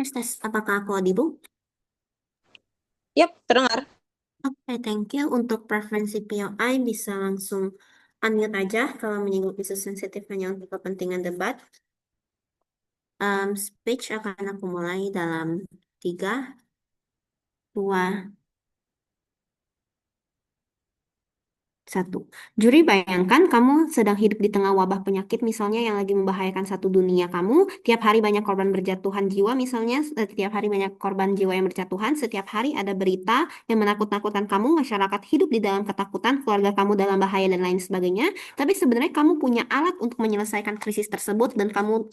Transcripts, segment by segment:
Tes, apakah aku audible? Yap, terdengar. Oke, thank you. Untuk preferensi POI bisa langsung unmute aja kalau menyinggung isu sensitif hanya untuk kepentingan debat. Speech akan aku mulai dalam 3, 2, 1. Juri, bayangkan kamu sedang hidup di tengah wabah penyakit misalnya yang lagi membahayakan satu dunia kamu. Tiap hari banyak korban berjatuhan jiwa misalnya, setiap hari banyak korban jiwa yang berjatuhan, setiap hari ada berita yang menakut-nakutkan kamu, masyarakat hidup di dalam ketakutan, keluarga kamu dalam bahaya dan lain sebagainya. Tapi sebenarnya kamu punya alat untuk menyelesaikan krisis tersebut dan kamu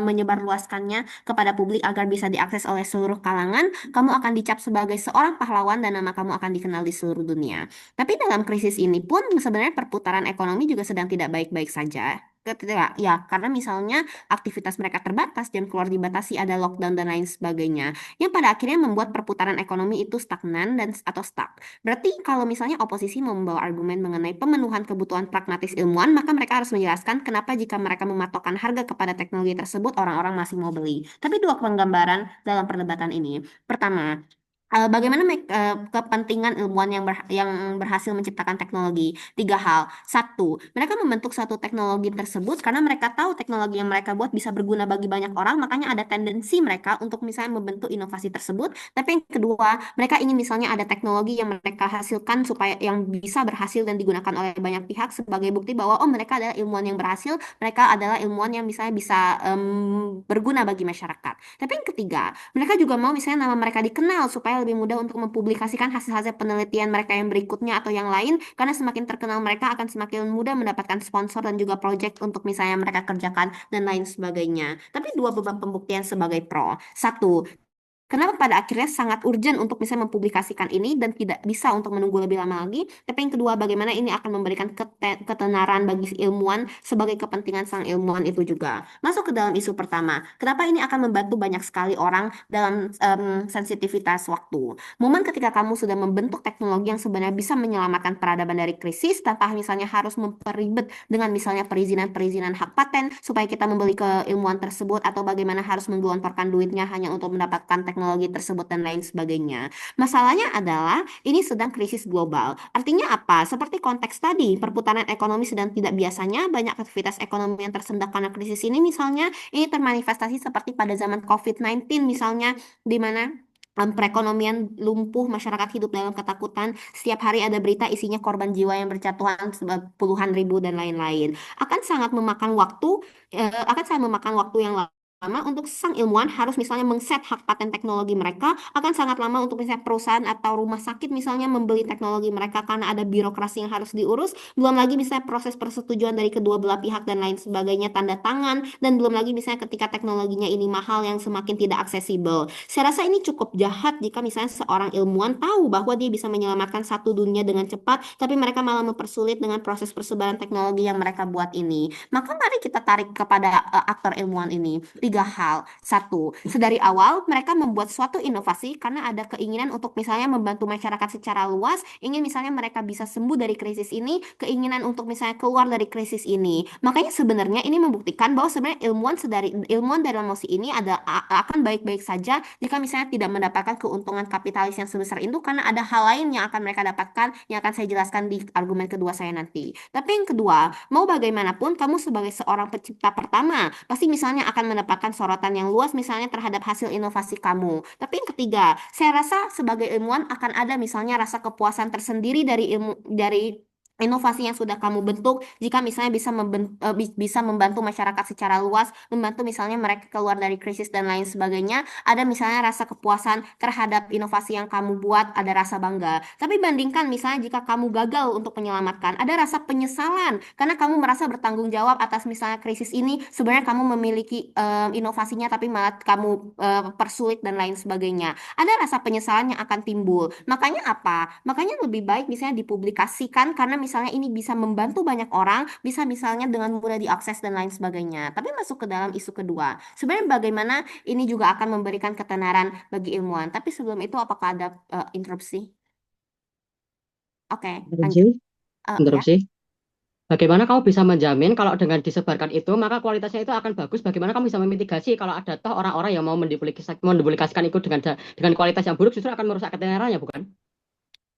menyebarluaskannya kepada publik agar bisa diakses oleh seluruh kalangan. Kamu akan dicap sebagai seorang pahlawan dan nama kamu akan dikenal di seluruh dunia. Tapi dalam krisis ini pun sebenarnya perputaran ekonomi juga sedang tidak baik-baik saja. Ketika, ya, karena misalnya aktivitas mereka terbatas, jam keluar dibatasi, ada lockdown dan lain sebagainya, yang pada akhirnya membuat perputaran ekonomi itu stagnan dan atau stuck. Berarti kalau misalnya oposisi mau membawa argumen mengenai pemenuhan kebutuhan pragmatis ilmuwan, maka mereka harus menjelaskan kenapa jika mereka mematokkan harga kepada teknologi tersebut, orang-orang masih mau beli. Tapi dua penggambaran dalam perdebatan ini. Pertama, bagaimana kepentingan ilmuwan yang berhasil menciptakan teknologi? Tiga hal. Satu, mereka membentuk suatu teknologi tersebut karena mereka tahu teknologi yang mereka buat bisa berguna bagi banyak orang, makanya ada tendensi mereka untuk misalnya membentuk inovasi tersebut. Tapi yang kedua, mereka ingin misalnya ada teknologi yang mereka hasilkan supaya yang bisa berhasil dan digunakan oleh banyak pihak sebagai bukti bahwa oh mereka adalah ilmuwan yang berhasil, mereka adalah ilmuwan yang misalnya bisa berguna bagi masyarakat. Tapi yang ketiga, mereka juga mau misalnya nama mereka dikenal supaya lebih mudah untuk mempublikasikan hasil-hasil penelitian mereka yang berikutnya atau yang lain, karena semakin terkenal mereka akan semakin mudah mendapatkan sponsor dan juga project untuk misalnya mereka kerjakan dan lain sebagainya. Tapi dua beban pembuktian sebagai pro. Satu, kenapa pada akhirnya sangat urgent untuk bisa mempublikasikan ini dan tidak bisa untuk menunggu lebih lama lagi. Tapi yang kedua, bagaimana ini akan memberikan ketenaran bagi ilmuwan sebagai kepentingan sang ilmuwan itu juga. Masuk ke dalam isu pertama, kenapa ini akan membantu banyak sekali orang dalam sensitivitas waktu. Momen ketika kamu sudah membentuk teknologi yang sebenarnya bisa menyelamatkan peradaban dari krisis tanpa misalnya harus memperibet dengan misalnya perizinan-perizinan hak paten supaya kita membeli keilmuan tersebut atau bagaimana harus menggelontorkan duitnya hanya untuk mendapatkan teknologi tersebut dan lain sebagainya. Masalahnya adalah ini sedang krisis global. Artinya apa? Seperti konteks tadi, perputaran ekonomi sedang tidak biasanya, banyak aktivitas ekonomi yang tersendat karena krisis ini misalnya, ini termanifestasi seperti pada zaman COVID-19 misalnya, di mana perekonomian lumpuh, masyarakat hidup dalam ketakutan, setiap hari ada berita isinya korban jiwa yang berjatuhan puluhan ribu dan lain-lain. Akan sangat memakan waktu yang lama untuk sang ilmuwan harus misalnya mengset hak paten teknologi mereka, akan sangat lama untuk misalnya perusahaan atau rumah sakit misalnya membeli teknologi mereka karena ada birokrasi yang harus diurus, belum lagi misalnya proses persetujuan dari kedua belah pihak dan lain sebagainya, tanda tangan, dan belum lagi misalnya ketika teknologinya ini mahal yang semakin tidak aksesibel. Saya rasa ini cukup jahat jika misalnya seorang ilmuwan tahu bahwa dia bisa menyelamatkan satu dunia dengan cepat, tapi mereka malah mempersulit dengan proses persebaran teknologi yang mereka buat ini. Maka mari kita tarik kepada aktor ilmuwan ini. Tiga hal. Satu, sedari awal mereka membuat suatu inovasi karena ada keinginan untuk misalnya membantu masyarakat secara luas, ingin misalnya mereka bisa sembuh dari krisis ini, keinginan untuk misalnya keluar dari krisis ini. Makanya sebenarnya ini membuktikan bahwa sebenarnya ilmuwan dalam musik ini akan baik-baik saja jika misalnya tidak mendapatkan keuntungan kapitalis yang sebesar itu karena ada hal lain yang akan mereka dapatkan yang akan saya jelaskan di argumen kedua saya nanti. Tapi yang kedua, mau bagaimanapun kamu sebagai seorang pencipta pertama pasti misalnya akan mendapatkan sorotan yang luas misalnya terhadap hasil inovasi kamu. Tapi yang ketiga, saya rasa sebagai ilmuwan akan ada misalnya rasa kepuasan tersendiri dari inovasi yang sudah kamu bentuk jika misalnya bisa membantu masyarakat secara luas, membantu misalnya mereka keluar dari krisis dan lain sebagainya, ada misalnya rasa kepuasan terhadap inovasi yang kamu buat, ada rasa bangga. Tapi bandingkan misalnya jika kamu gagal untuk menyelamatkan, ada rasa penyesalan karena kamu merasa bertanggung jawab atas misalnya krisis ini, sebenarnya kamu memiliki inovasinya tapi malah kamu persulit dan lain sebagainya. Ada rasa penyesalan yang akan timbul. Makanya apa? Makanya lebih baik misalnya dipublikasikan karena misalnya ini bisa membantu banyak orang, bisa misalnya dengan mudah diakses dan lain sebagainya. Tapi masuk ke dalam isu kedua. Sebenarnya bagaimana ini juga akan memberikan ketenaran bagi ilmuwan. Tapi sebelum itu apakah ada interupsi? Oke, lanjut. Interupsi? Ya. Interupsi? Bagaimana kamu bisa menjamin kalau dengan disebarkan itu, maka kualitasnya itu akan bagus? Bagaimana kamu bisa memitigasi kalau ada toh orang-orang yang mau mendipublikasikan itu dengan kualitas yang buruk justru akan merusak ketenarannya, bukan?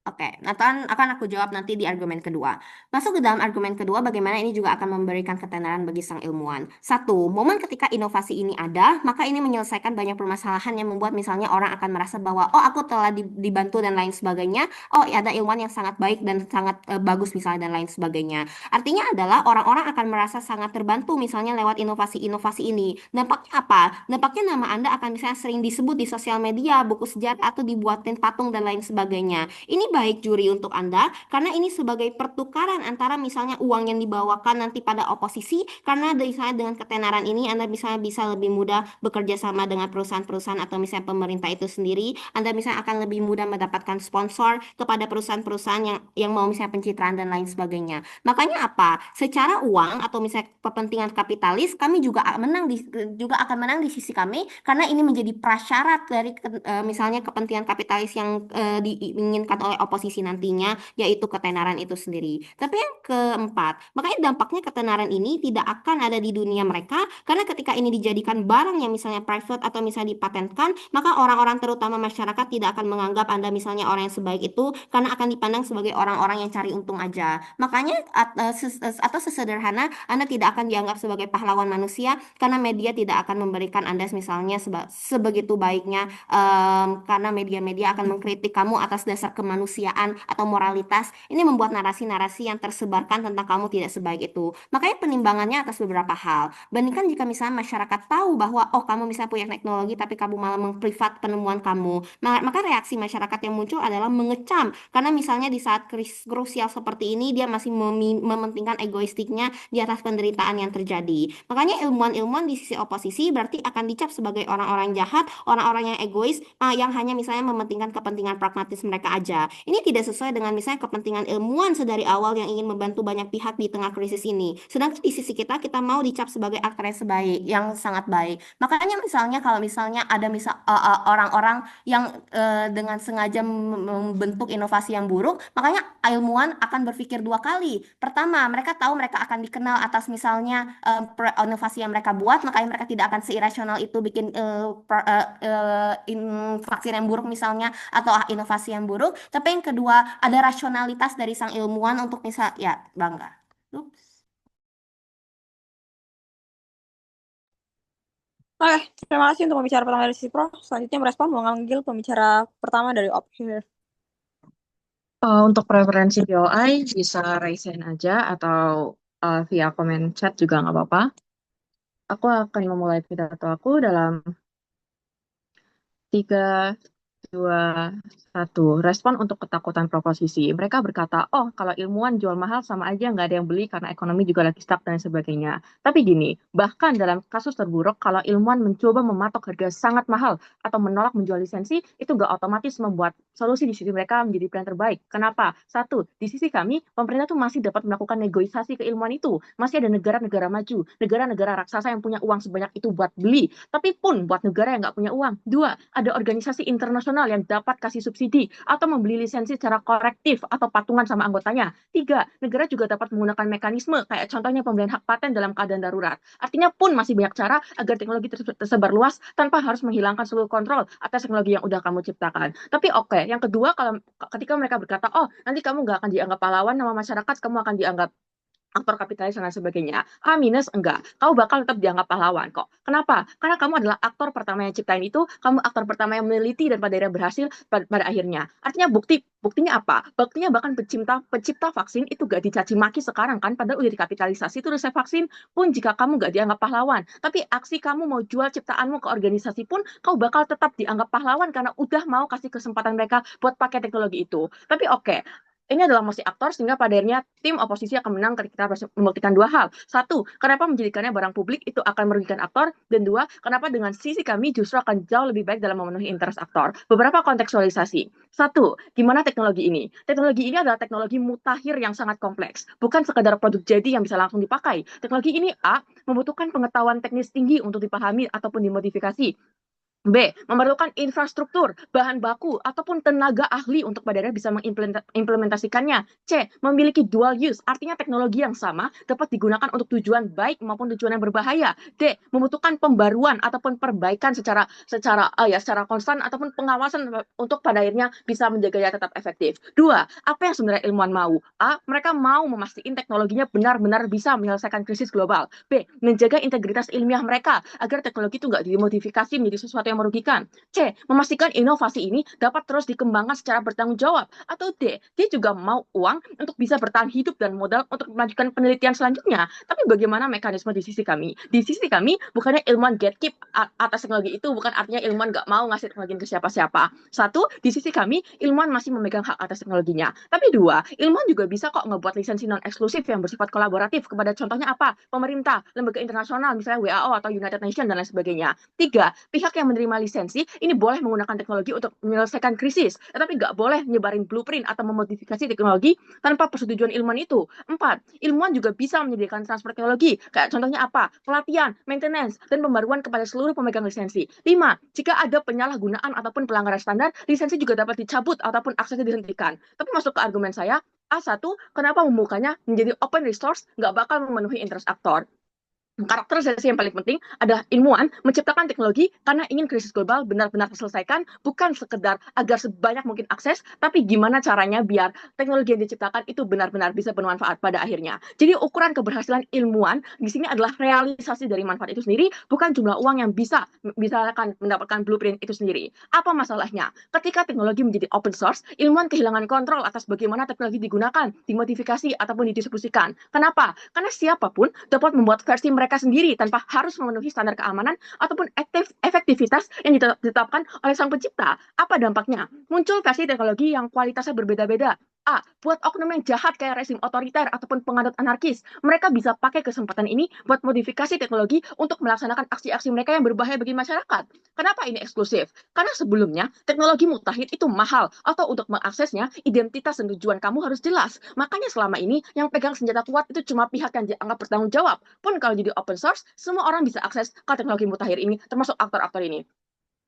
Oke, akan aku jawab nanti di argumen kedua. Masuk ke dalam argumen kedua, bagaimana ini juga akan memberikan ketenaran bagi sang ilmuwan. Satu, momen ketika inovasi ini ada, maka ini menyelesaikan banyak permasalahan yang membuat misalnya orang akan merasa bahwa, oh aku telah dibantu dan lain sebagainya. Oh, ada ilmuwan yang sangat baik dan sangat bagus misalnya dan lain sebagainya. Artinya adalah orang-orang akan merasa sangat terbantu misalnya lewat inovasi-inovasi ini. Dampaknya apa? Dampaknya nama Anda akan misalnya sering disebut di sosial media, buku sejarah atau dibuatin patung dan lain sebagainya. Ini baik juri untuk Anda karena ini sebagai pertukaran antara misalnya uang yang dibawakan nanti pada oposisi karena misalnya dengan ketenaran ini Anda misalnya bisa lebih mudah bekerja sama dengan perusahaan-perusahaan atau misalnya pemerintah itu sendiri. Anda misalnya akan lebih mudah mendapatkan sponsor kepada perusahaan-perusahaan yang mau misalnya pencitraan dan lain sebagainya. Makanya apa? Secara uang atau misalnya kepentingan kapitalis kami juga akan menang di sisi kami karena ini menjadi prasyarat dari misalnya kepentingan kapitalis yang diinginkan oleh oposisi nantinya, yaitu ketenaran itu sendiri. Tapi yang keempat, makanya dampaknya ketenaran ini tidak akan ada di dunia mereka, karena ketika ini dijadikan barang yang misalnya private atau misalnya dipatenkan, maka orang-orang terutama masyarakat tidak akan menganggap Anda misalnya orang yang sebaik itu, karena akan dipandang sebagai orang-orang yang cari untung aja. Makanya atau sesederhana, Anda tidak akan dianggap sebagai pahlawan manusia, karena media tidak akan memberikan Anda misalnya sebegitu baiknya karena media-media akan mengkritik kamu atas dasar kemanusiaan atau moralitas. Ini membuat narasi-narasi yang tersebarkan tentang kamu tidak sebaik itu. Makanya penimbangannya atas beberapa hal. Bandingkan jika misalnya masyarakat tahu bahwa oh kamu misalnya punya teknologi tapi kamu malah mengprivat penemuan kamu. Maka reaksi masyarakat yang muncul adalah mengecam karena misalnya di saat krusial seperti ini dia masih mementingkan egoistiknya di atas penderitaan yang terjadi. Makanya ilmuwan-ilmuwan di sisi oposisi berarti akan dicap sebagai orang-orang jahat, orang-orang yang egois, yang hanya misalnya mementingkan kepentingan pragmatis mereka aja. Ini tidak sesuai dengan misalnya kepentingan ilmuwan sedari awal yang ingin membantu banyak pihak di tengah krisis ini. Sedangkan di sisi kita, kita mau dicap sebagai aktor yang sebaik, yang sangat baik. Makanya misalnya kalau misalnya ada orang-orang yang dengan sengaja membentuk inovasi yang buruk, makanya ilmuwan akan berpikir dua kali. Pertama, mereka tahu mereka akan dikenal atas misalnya inovasi yang mereka buat, makanya mereka tidak akan seirasional itu bikin vaksin yang buruk misalnya atau inovasi yang buruk. Tapi yang kedua, ada rasionalitas dari sang ilmuwan untuk misal ya bangga. Ups. Oke, terima kasih untuk pembicara pertama dari Sipro. Selanjutnya merespon mau ngambil pembicara pertama dari Ophear. Untuk preferensi BOI bisa raise hand aja atau via komen chat juga nggak apa-apa. Aku akan memulai pidato aku dalam 3, 2, 1. Respon untuk ketakutan proposisi. Mereka berkata, oh kalau ilmuwan jual mahal sama aja nggak ada yang beli karena ekonomi juga lagi stuck dan sebagainya. Tapi gini, bahkan dalam kasus terburuk, kalau ilmuwan mencoba mematok harga sangat mahal atau menolak menjual lisensi, itu nggak otomatis membuat solusi di sisi mereka menjadi pilihan terbaik. Kenapa? Satu, di sisi kami, pemerintah tuh masih dapat melakukan negosiasi keilmuan itu. Masih ada negara-negara maju, negara-negara raksasa yang punya uang sebanyak itu buat beli. Tapi pun buat negara yang nggak punya uang. Dua, ada organisasi internasional yang dapat kasih subsidi atau membeli lisensi secara korektif atau patungan sama anggotanya. Tiga, negara juga dapat menggunakan mekanisme kayak contohnya pembelian hak paten dalam keadaan darurat. Artinya pun masih banyak cara agar teknologi tersebut tersebar luas tanpa harus menghilangkan seluruh kontrol atas teknologi yang udah kamu ciptakan. Tapi oke, yang kedua kalau ketika mereka berkata, oh nanti kamu nggak akan dianggap pahlawan nama masyarakat, kamu akan dianggap aktor kapitalis dan lain sebagainya. A minus enggak. Kamu bakal tetap dianggap pahlawan kok. Kenapa? Karena kamu adalah aktor pertama yang ciptain itu, kamu aktor pertama yang meneliti dan pada akhirnya berhasil pada akhirnya. Artinya buktinya apa? Buktinya bahkan pencipta vaksin itu gak dicaci maki sekarang kan, padahal udah dikapitalisasi itu resep vaksin pun jika kamu gak dianggap pahlawan. Tapi aksi kamu mau jual ciptaanmu ke organisasi pun, kau bakal tetap dianggap pahlawan karena udah mau kasih kesempatan mereka buat pakai teknologi itu. Tapi oke, ini adalah musik aktor sehingga pada akhirnya tim oposisi akan menang ketika kita membuktikan dua hal. Satu, kenapa menjadikannya barang publik itu akan merugikan aktor. Dan dua, kenapa dengan sisi kami justru akan jauh lebih baik dalam memenuhi interest aktor. Beberapa kontekstualisasi. Satu, gimana teknologi ini? Teknologi ini adalah teknologi mutakhir yang sangat kompleks. Bukan sekadar produk jadi yang bisa langsung dipakai. Teknologi ini A, membutuhkan pengetahuan teknis tinggi untuk dipahami ataupun dimodifikasi. B. Memerlukan infrastruktur, bahan baku, ataupun tenaga ahli untuk pada akhirnya bisa mengimplementasikannya. C. Memiliki dual use, artinya teknologi yang sama dapat digunakan untuk tujuan baik maupun tujuan yang berbahaya. D. Membutuhkan pembaruan ataupun perbaikan secara konstan ataupun pengawasan untuk pada akhirnya bisa menjaganya tetap efektif. 2. Apa yang sebenarnya ilmuwan mau? A. Mereka mau memastikan teknologinya benar-benar bisa menyelesaikan krisis global. B. Menjaga integritas ilmiah mereka agar teknologi itu nggak dimodifikasi menjadi sesuatu yang merugikan. C. Memastikan inovasi ini dapat terus dikembangkan secara bertanggung jawab. Atau D. Dia juga mau uang untuk bisa bertahan hidup dan modal untuk melanjutkan penelitian selanjutnya. Tapi bagaimana mekanisme di sisi kami? Di sisi kami, bukannya ilmuwan gatekeep atas teknologi itu, bukan artinya ilmuwan nggak mau ngasih teknologi ke siapa-siapa. Satu, di sisi kami, ilmuwan masih memegang hak atas teknologinya. Tapi dua, ilmuwan juga bisa kok ngebuat lisensi non-eksklusif yang bersifat kolaboratif kepada contohnya apa? Pemerintah, lembaga internasional, misalnya WHO atau United Nations dan lain sebagainya. Tiga, pihak yang menerima lisensi ini boleh menggunakan teknologi untuk menyelesaikan krisis, tetapi nggak boleh nyebarin blueprint atau memodifikasi teknologi tanpa persetujuan ilmuwan itu. Empat, ilmuwan juga bisa menyediakan transfer teknologi, kayak contohnya apa? Pelatihan, maintenance, dan pembaruan kepada seluruh pemegang lisensi. Lima, jika ada penyalahgunaan ataupun pelanggaran standar, lisensi juga dapat dicabut ataupun aksesnya dihentikan. Tapi masuk ke argumen saya, A1, kenapa membukanya menjadi open resource nggak bakal memenuhi interest aktor? Karakterisasi yang paling penting adalah ilmuwan menciptakan teknologi karena ingin krisis global benar-benar terselesaikan, bukan sekedar agar sebanyak mungkin akses, tapi gimana caranya biar teknologi yang diciptakan itu benar-benar bisa bermanfaat pada akhirnya. Jadi ukuran keberhasilan ilmuwan di sini adalah realisasi dari manfaat itu sendiri, bukan jumlah uang yang bisa mendapatkan blueprint itu sendiri. Apa masalahnya? Ketika teknologi menjadi open source, ilmuwan kehilangan kontrol atas bagaimana teknologi digunakan, dimodifikasi, ataupun didistribusikan. Kenapa? Karena siapapun dapat membuat versi mereka sendiri tanpa harus memenuhi standar keamanan ataupun efektivitas yang ditetapkan oleh sang pencipta. Apa dampaknya? Muncul versi teknologi yang kualitasnya berbeda-beda. A. Buat oknum yang jahat kayak rezim otoriter ataupun penganut anarkis. Mereka bisa pakai kesempatan ini buat modifikasi teknologi untuk melaksanakan aksi-aksi mereka yang berbahaya bagi masyarakat. Kenapa ini eksklusif? Karena sebelumnya teknologi mutakhir itu mahal atau untuk mengaksesnya identitas dan tujuan kamu harus jelas. Makanya selama ini yang pegang senjata kuat itu cuma pihak yang dianggap bertanggung jawab. Pun kalau jadi open source, semua orang bisa akses ke teknologi mutakhir ini, termasuk aktor-aktor ini.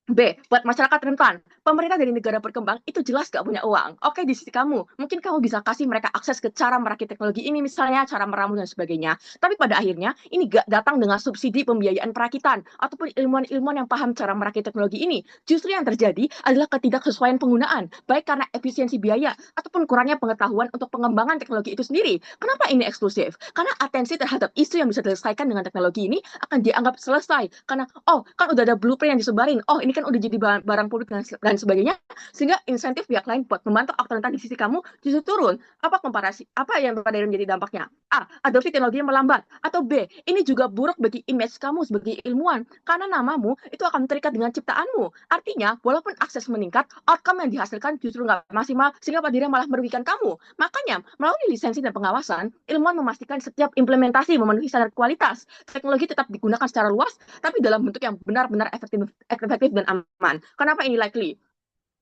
B. Buat masyarakat rentan. Pemerintah dari negara berkembang itu jelas gak punya uang. Oke, di sisi kamu, mungkin kamu bisa kasih mereka akses ke cara merakit teknologi ini, misalnya cara meramu dan sebagainya. Tapi pada akhirnya, ini gak datang dengan subsidi pembiayaan perakitan, ataupun ilmuwan-ilmuwan yang paham cara merakit teknologi ini. Justru yang terjadi adalah ketidaksesuaian penggunaan, baik karena efisiensi biaya, ataupun kurangnya pengetahuan untuk pengembangan teknologi itu sendiri. Kenapa ini eksklusif? Karena atensi terhadap isu yang bisa diselesaikan dengan teknologi ini akan dianggap selesai. Karena, oh, kan udah ada blueprint yang disebarin. Oh, ini kan udah jadi barang publik dan sebagainya, sehingga insentif pihak lain buat membantu aktor rentan di sisi kamu justru turun. Apa komparasi? Apa yang pada menjadi dampaknya? A. Adopsi teknologi yang melambat. Atau B. Ini juga buruk bagi image kamu sebagai ilmuwan, karena namamu itu akan terikat dengan ciptaanmu. Artinya, walaupun akses meningkat, outcome yang dihasilkan justru nggak maksimal, sehingga pada akhirnya malah merugikan kamu. Makanya, melalui lisensi dan pengawasan, ilmuwan memastikan setiap implementasi memenuhi standar kualitas. Teknologi tetap digunakan secara luas, tapi dalam bentuk yang benar-benar efektif dan aman. Kenapa ini likely?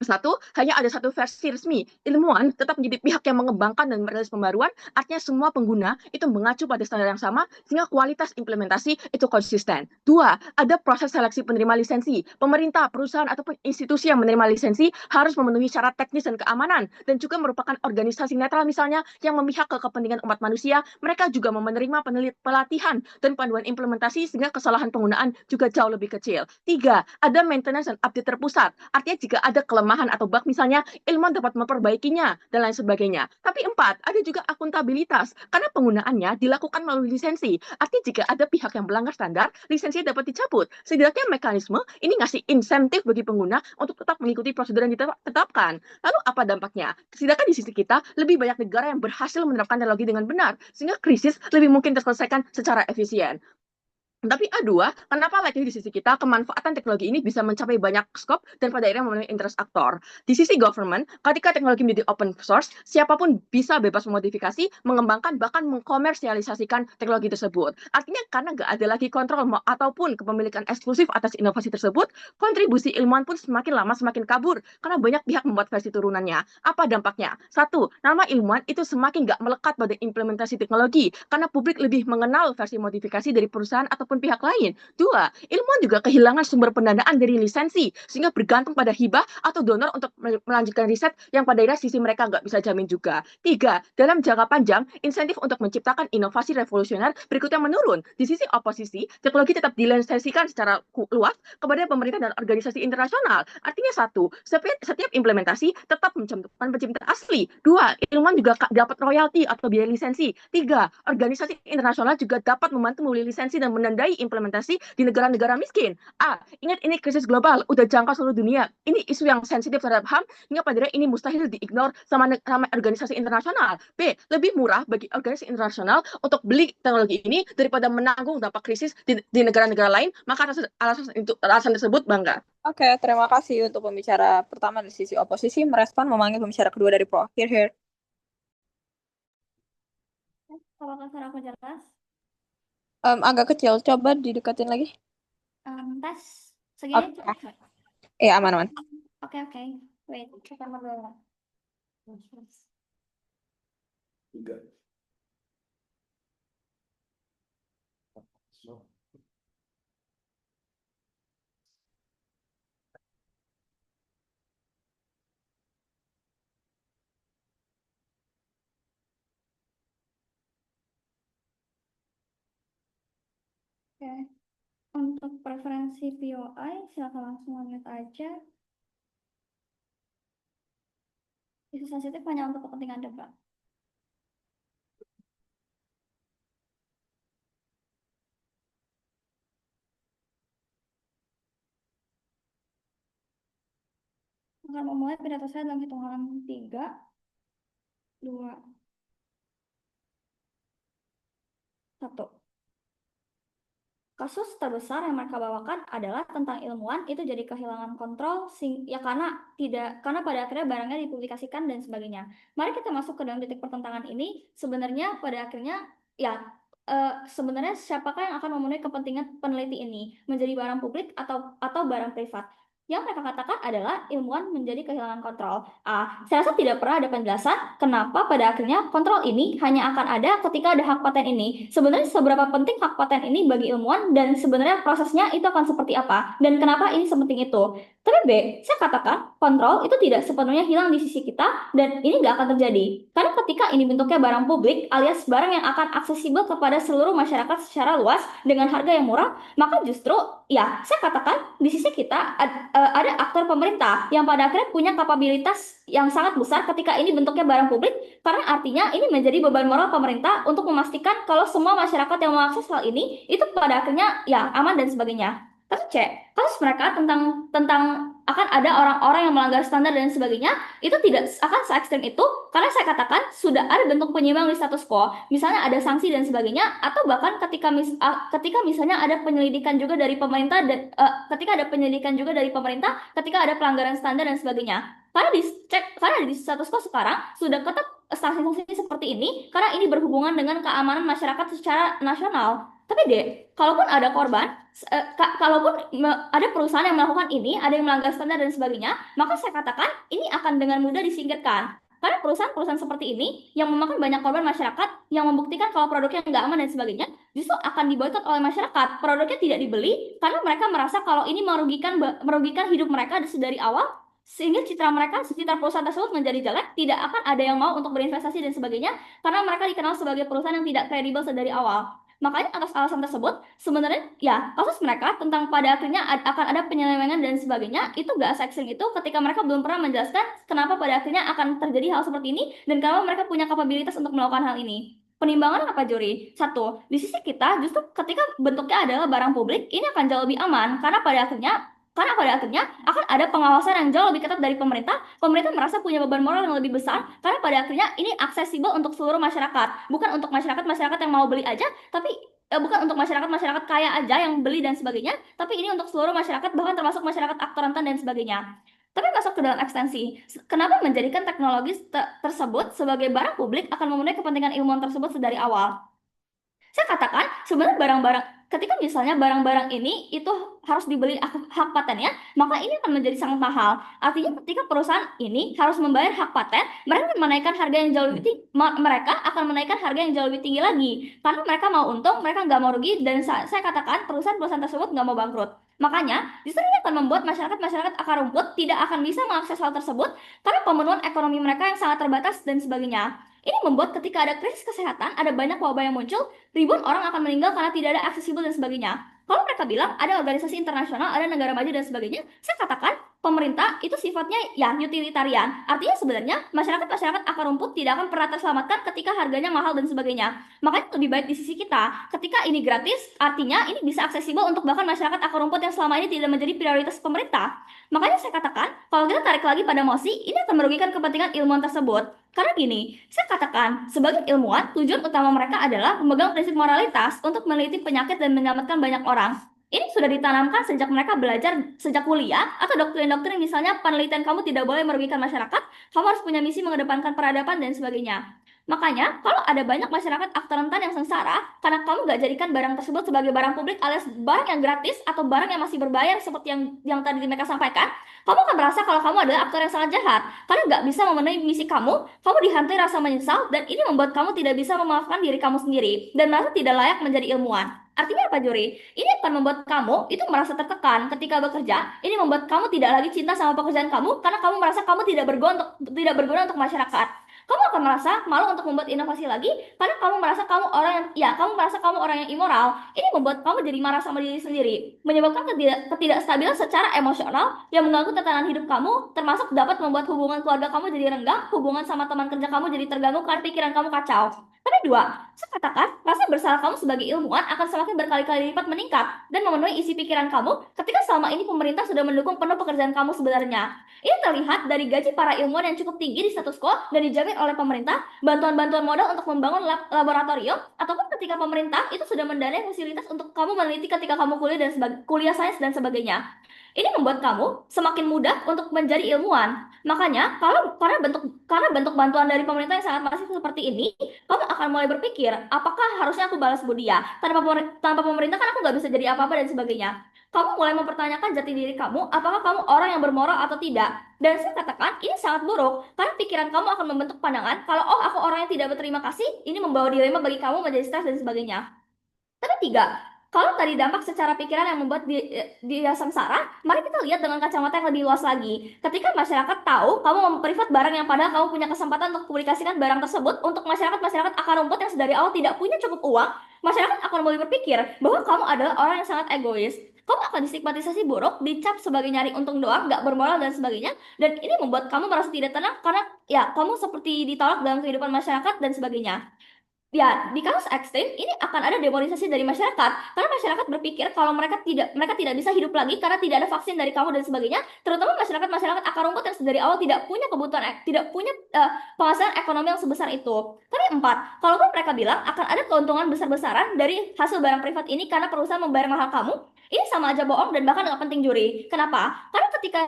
Satu, hanya ada satu versi resmi. Ilmuwan tetap menjadi pihak yang mengembangkan dan merilis pembaruan, artinya semua pengguna itu mengacu pada standar yang sama, sehingga kualitas implementasi itu konsisten. Dua, ada proses seleksi penerima lisensi. Pemerintah, perusahaan, ataupun institusi yang menerima lisensi harus memenuhi syarat teknis dan keamanan, dan juga merupakan organisasi netral misalnya yang memihak ke kepentingan umat manusia. Mereka juga menerima pelatihan dan panduan implementasi, sehingga kesalahan penggunaan juga jauh lebih kecil. Tiga, ada maintenance dan update terpusat. Artinya jika ada kelemahan atau bug misalnya, ilmuwan dapat memperbaikinya dan lain sebagainya. Tapi empat, ada juga akuntabilitas karena penggunaannya dilakukan melalui lisensi. Artinya jika ada pihak yang melanggar standar, lisensinya dapat dicabut. Setidaknya mekanisme ini ngasih insentif bagi pengguna untuk tetap mengikuti prosedur yang ditetapkan. Lalu apa dampaknya? Sedangkan di sisi kita, lebih banyak negara yang berhasil menerapkan teknologi dengan benar, sehingga krisis lebih mungkin terselesaikan secara efisien. Tapi A2, kenapa likely di sisi kita kemanfaatan teknologi ini bisa mencapai banyak skop dan pada akhirnya memenuhi interest aktor. Di sisi government, ketika teknologi menjadi open source, siapapun bisa bebas memodifikasi, mengembangkan, bahkan mengkomersialisasikan teknologi tersebut. Artinya karena nggak ada lagi kontrol ataupun kepemilikan eksklusif atas inovasi tersebut, kontribusi ilmuwan pun semakin lama semakin kabur karena banyak pihak membuat versi turunannya. Apa dampaknya? Satu, nama ilmuwan itu semakin nggak melekat pada implementasi teknologi karena publik lebih mengenal versi modifikasi dari perusahaan ataupun ataupun pihak lain. Dua, ilmuwan juga kehilangan sumber pendanaan dari lisensi, sehingga bergantung pada hibah atau donor untuk melanjutkan riset yang pada sisi mereka nggak bisa jamin juga. Tiga, dalam jangka panjang, insentif untuk menciptakan inovasi revolusioner berikutnya menurun. Di sisi oposisi, teknologi tetap dilisensikan secara luas kepada pemerintah dan organisasi internasional. Artinya satu, setiap implementasi tetap mencantumkan pencipta asli. Dua, ilmuwan juga dapat royalti atau biaya lisensi. Tiga, organisasi internasional juga dapat membantu membeli lisensi dan menandai implementasi di negara-negara miskin. Ingat ini krisis global, udah jangka seluruh dunia. Ini isu yang sensitif terhadap HAM, hingga pada ini mustahil diignore sama organisasi internasional. B, lebih murah bagi organisasi internasional untuk beli teknologi ini daripada menanggung dampak krisis di negara-negara lain, maka alasan tersebut bangga. Oke, terima kasih untuk pembicara pertama dari sisi oposisi merespon memanggil pembicara kedua dari pro. Here. Apakah suara aku jelas? Agak kecil, coba didekatin lagi. Tes segini Oke. cukup. Iya, aman. Oke. Wait, kita dulu. Tiga. Oke. Untuk preferensi POI, silakan langsung lanjut aja. Isu sensitif hanya untuk kepentingan debat. Akan memulai pidato saya dalam hitungan 3, 2, 1. Kasus terbesar yang mereka bawakan adalah tentang ilmuwan itu jadi kehilangan kontrol karena pada akhirnya barangnya dipublikasikan dan sebagainya. Mari kita masuk ke dalam titik pertentangan ini. Sebenarnya pada akhirnya sebenarnya siapakah yang akan memenuhi kepentingan peneliti ini, menjadi barang publik atau barang privat? Yang mereka katakan adalah ilmuwan menjadi kehilangan kontrol. Saya rasa tidak pernah ada penjelasan kenapa pada akhirnya kontrol ini hanya akan ada ketika ada hak paten ini. Sebenarnya seberapa penting hak paten ini bagi ilmuwan dan sebenarnya prosesnya itu akan seperti apa dan kenapa ini sepenting itu. Tapi B, saya katakan kontrol itu tidak sepenuhnya hilang di sisi kita dan ini nggak akan terjadi. Karena ketika ini bentuknya barang publik alias barang yang akan aksesibel kepada seluruh masyarakat secara luas dengan harga yang murah, maka justru saya katakan di sisi kita ada aktor pemerintah yang pada akhirnya punya kapabilitas yang sangat besar ketika ini bentuknya barang publik, karena artinya ini menjadi beban moral pemerintah untuk memastikan kalau semua masyarakat yang mengakses hal ini itu pada akhirnya aman dan sebagainya. Kasus C, kasus mereka tentang akan ada orang-orang yang melanggar standar dan sebagainya, itu tidak akan se-ekstrem itu, karena saya katakan sudah ada bentuk penyimbang di status quo, misalnya ada sanksi dan sebagainya, atau bahkan ketika misalnya ada penyelidikan juga dari pemerintah, ketika ada pelanggaran standar dan sebagainya. Karena di status quo sekarang sudah ketat sanksi-sanksi seperti ini, karena ini berhubungan dengan keamanan masyarakat secara nasional. Tapi kalaupun ada korban, kalaupun ada perusahaan yang melakukan ini, ada yang melanggar standar dan sebagainya, maka saya katakan ini akan dengan mudah disingkirkan. Karena perusahaan-perusahaan seperti ini yang memakan banyak korban masyarakat, yang membuktikan kalau produknya nggak aman dan sebagainya, justru akan diboikot oleh masyarakat. Produknya tidak dibeli karena mereka merasa kalau ini merugikan hidup mereka dari awal, sehingga citra perusahaan tersebut menjadi jelek, tidak akan ada yang mau untuk berinvestasi dan sebagainya, karena mereka dikenal sebagai perusahaan yang tidak kredibel dari awal. Makanya atas alasan tersebut, sebenarnya kasus mereka tentang pada akhirnya akan ada penyelewengan dan sebagainya, itu gak se-ekstrem itu ketika mereka belum pernah menjelaskan kenapa pada akhirnya akan terjadi hal seperti ini dan kenapa mereka punya kapabilitas untuk melakukan hal ini. Penimbangan apa, Juri? Satu, di sisi kita justru ketika bentuknya adalah barang publik, ini akan jauh lebih aman karena pada akhirnya akan ada pengawasan yang jauh lebih ketat dari pemerintah. Pemerintah merasa punya beban moral yang lebih besar karena pada akhirnya ini aksesibel untuk seluruh masyarakat, bukan untuk masyarakat yang mau beli aja, tapi bukan untuk masyarakat kaya aja yang beli dan sebagainya, tapi ini untuk seluruh masyarakat, bahkan termasuk masyarakat aktor rentan dan sebagainya. Tapi masuk ke dalam ekstensi, kenapa menjadikan teknologi tersebut sebagai barang publik akan memenuhi kepentingan ilmuwan tersebut dari awal? Saya katakan sebenarnya ketika misalnya barang-barang ini itu harus dibeli hak patennya, maka ini akan menjadi sangat mahal. Artinya ketika perusahaan ini harus membayar hak paten, mereka akan menaikkan harga yang jauh lebih tinggi, mereka akan menaikkan harga yang jauh lebih tinggi lagi. Karena mereka mau untung, mereka nggak mau rugi, dan saya katakan perusahaan-perusahaan tersebut nggak mau bangkrut. Makanya, justru ini akan membuat masyarakat akar rumput tidak akan bisa mengakses hal tersebut karena pemenuhan ekonomi mereka yang sangat terbatas dan sebagainya. Ini membuat ketika ada krisis kesehatan, ada banyak wabah yang muncul, ribuan orang akan meninggal karena tidak ada aksesibel dan sebagainya. Kalau mereka bilang ada organisasi internasional, ada negara maju dan sebagainya, saya katakan pemerintah itu sifatnya ya utilitarian. Artinya sebenarnya masyarakat akar rumput tidak akan pernah terselamatkan ketika harganya mahal dan sebagainya. Makanya lebih baik di sisi kita. Ketika ini gratis, artinya ini bisa aksesibel untuk bahkan masyarakat akar rumput yang selama ini tidak menjadi prioritas pemerintah. Makanya saya katakan, kalau kita tarik lagi pada Mosi, ini akan merugikan kepentingan ilmuwan tersebut. Karena gini, saya katakan, sebagai ilmuwan, tujuan utama mereka adalah memegang prinsip moralitas untuk meneliti penyakit dan menyelamatkan banyak orang. Ini sudah ditanamkan sejak mereka belajar sejak kuliah, atau doktrin-doktrin misalnya penelitian kamu tidak boleh merugikan masyarakat, kamu harus punya misi mengedepankan peradaban dan sebagainya. Makanya, kalau ada banyak masyarakat aktor rentan yang sengsara, karena kamu gak jadikan barang tersebut sebagai barang publik alias barang yang gratis atau barang yang masih berbayar seperti yang tadi mereka sampaikan, kamu akan merasa kalau kamu adalah aktor yang sangat jahat, karena gak bisa memenuhi misi kamu dihantui rasa menyesal, dan ini membuat kamu tidak bisa memaafkan diri kamu sendiri, dan merasa tidak layak menjadi ilmuwan. Artinya apa, Juri? Ini akan membuat kamu itu merasa tertekan ketika bekerja. Ini membuat kamu tidak lagi cinta sama pekerjaan kamu karena kamu merasa kamu tidak berguna untuk masyarakat. Kamu akan merasa malu untuk membuat inovasi lagi karena kamu merasa kamu orang yang immoral. Ini membuat kamu jadi marah sama diri sendiri, menyebabkan ketidakstabilan secara emosional yang mengganggu tatanan hidup kamu, termasuk dapat membuat hubungan keluarga kamu jadi renggang, hubungan sama teman kerja kamu jadi terganggu karena pikiran kamu kacau. Tapi dua, saya katakan, rasa bersalah kamu sebagai ilmuwan akan semakin berkali-kali lipat meningkat dan memenuhi isi pikiran kamu ketika selama ini pemerintah sudah mendukung penuh pekerjaan kamu sebenarnya. Ini terlihat dari gaji para ilmuwan yang cukup tinggi di status quo dan dijamin oleh pemerintah, bantuan-bantuan modal untuk membangun laboratorium, ataupun ketika pemerintah itu sudah mendanai fasilitas untuk kamu meneliti ketika kamu kuliah sains dan sebagainya. Ini membuat kamu semakin mudah untuk menjadi ilmuwan. Makanya, karena bentuk bantuan dari pemerintah yang sangat masif seperti ini, kamu akan mulai berpikir, apakah harusnya aku balas budi ya? Tanpa pemerintah kan aku nggak bisa jadi apa-apa dan sebagainya. Kamu mulai mempertanyakan jati diri kamu, apakah kamu orang yang bermoral atau tidak. Dan saya katakan, ini sangat buruk, karena pikiran kamu akan membentuk pandangan, kalau aku orang yang tidak berterima kasih, ini membawa dilema bagi kamu menjadi stres dan sebagainya. Tapi tiga, kalau tadi dampak secara pikiran yang membuat dia sengsara, mari kita lihat dengan kacamata yang lebih luas lagi. Ketika masyarakat tahu kamu memprivat barang yang padahal kamu punya kesempatan untuk publikasikan barang tersebut untuk masyarakat akar rumput yang sedari awal tidak punya cukup uang, masyarakat akan mulai berpikir bahwa kamu adalah orang yang sangat egois. Kamu akan distigmatisasi buruk, dicap sebagai nyari untung doang, gak bermoral dan sebagainya. Dan ini membuat kamu merasa tidak tenang karena ya kamu seperti ditolak dalam kehidupan masyarakat dan sebagainya. Ya, di kasus ekstrim ini akan ada demonisasi dari masyarakat karena masyarakat berpikir kalau mereka tidak bisa hidup lagi karena tidak ada vaksin dari kamu dan sebagainya, terutama masyarakat akar rumput yang dari awal tidak punya kebutuhan tidak punya penghasilan ekonomi yang sebesar itu. Tapi empat, kalaupun mereka bilang akan ada keuntungan besar-besaran dari hasil barang privat ini karena perusahaan membayar mahal kamu, ini sama aja bohong dan bahkan nggak penting, Juri. Kenapa? Karena ketika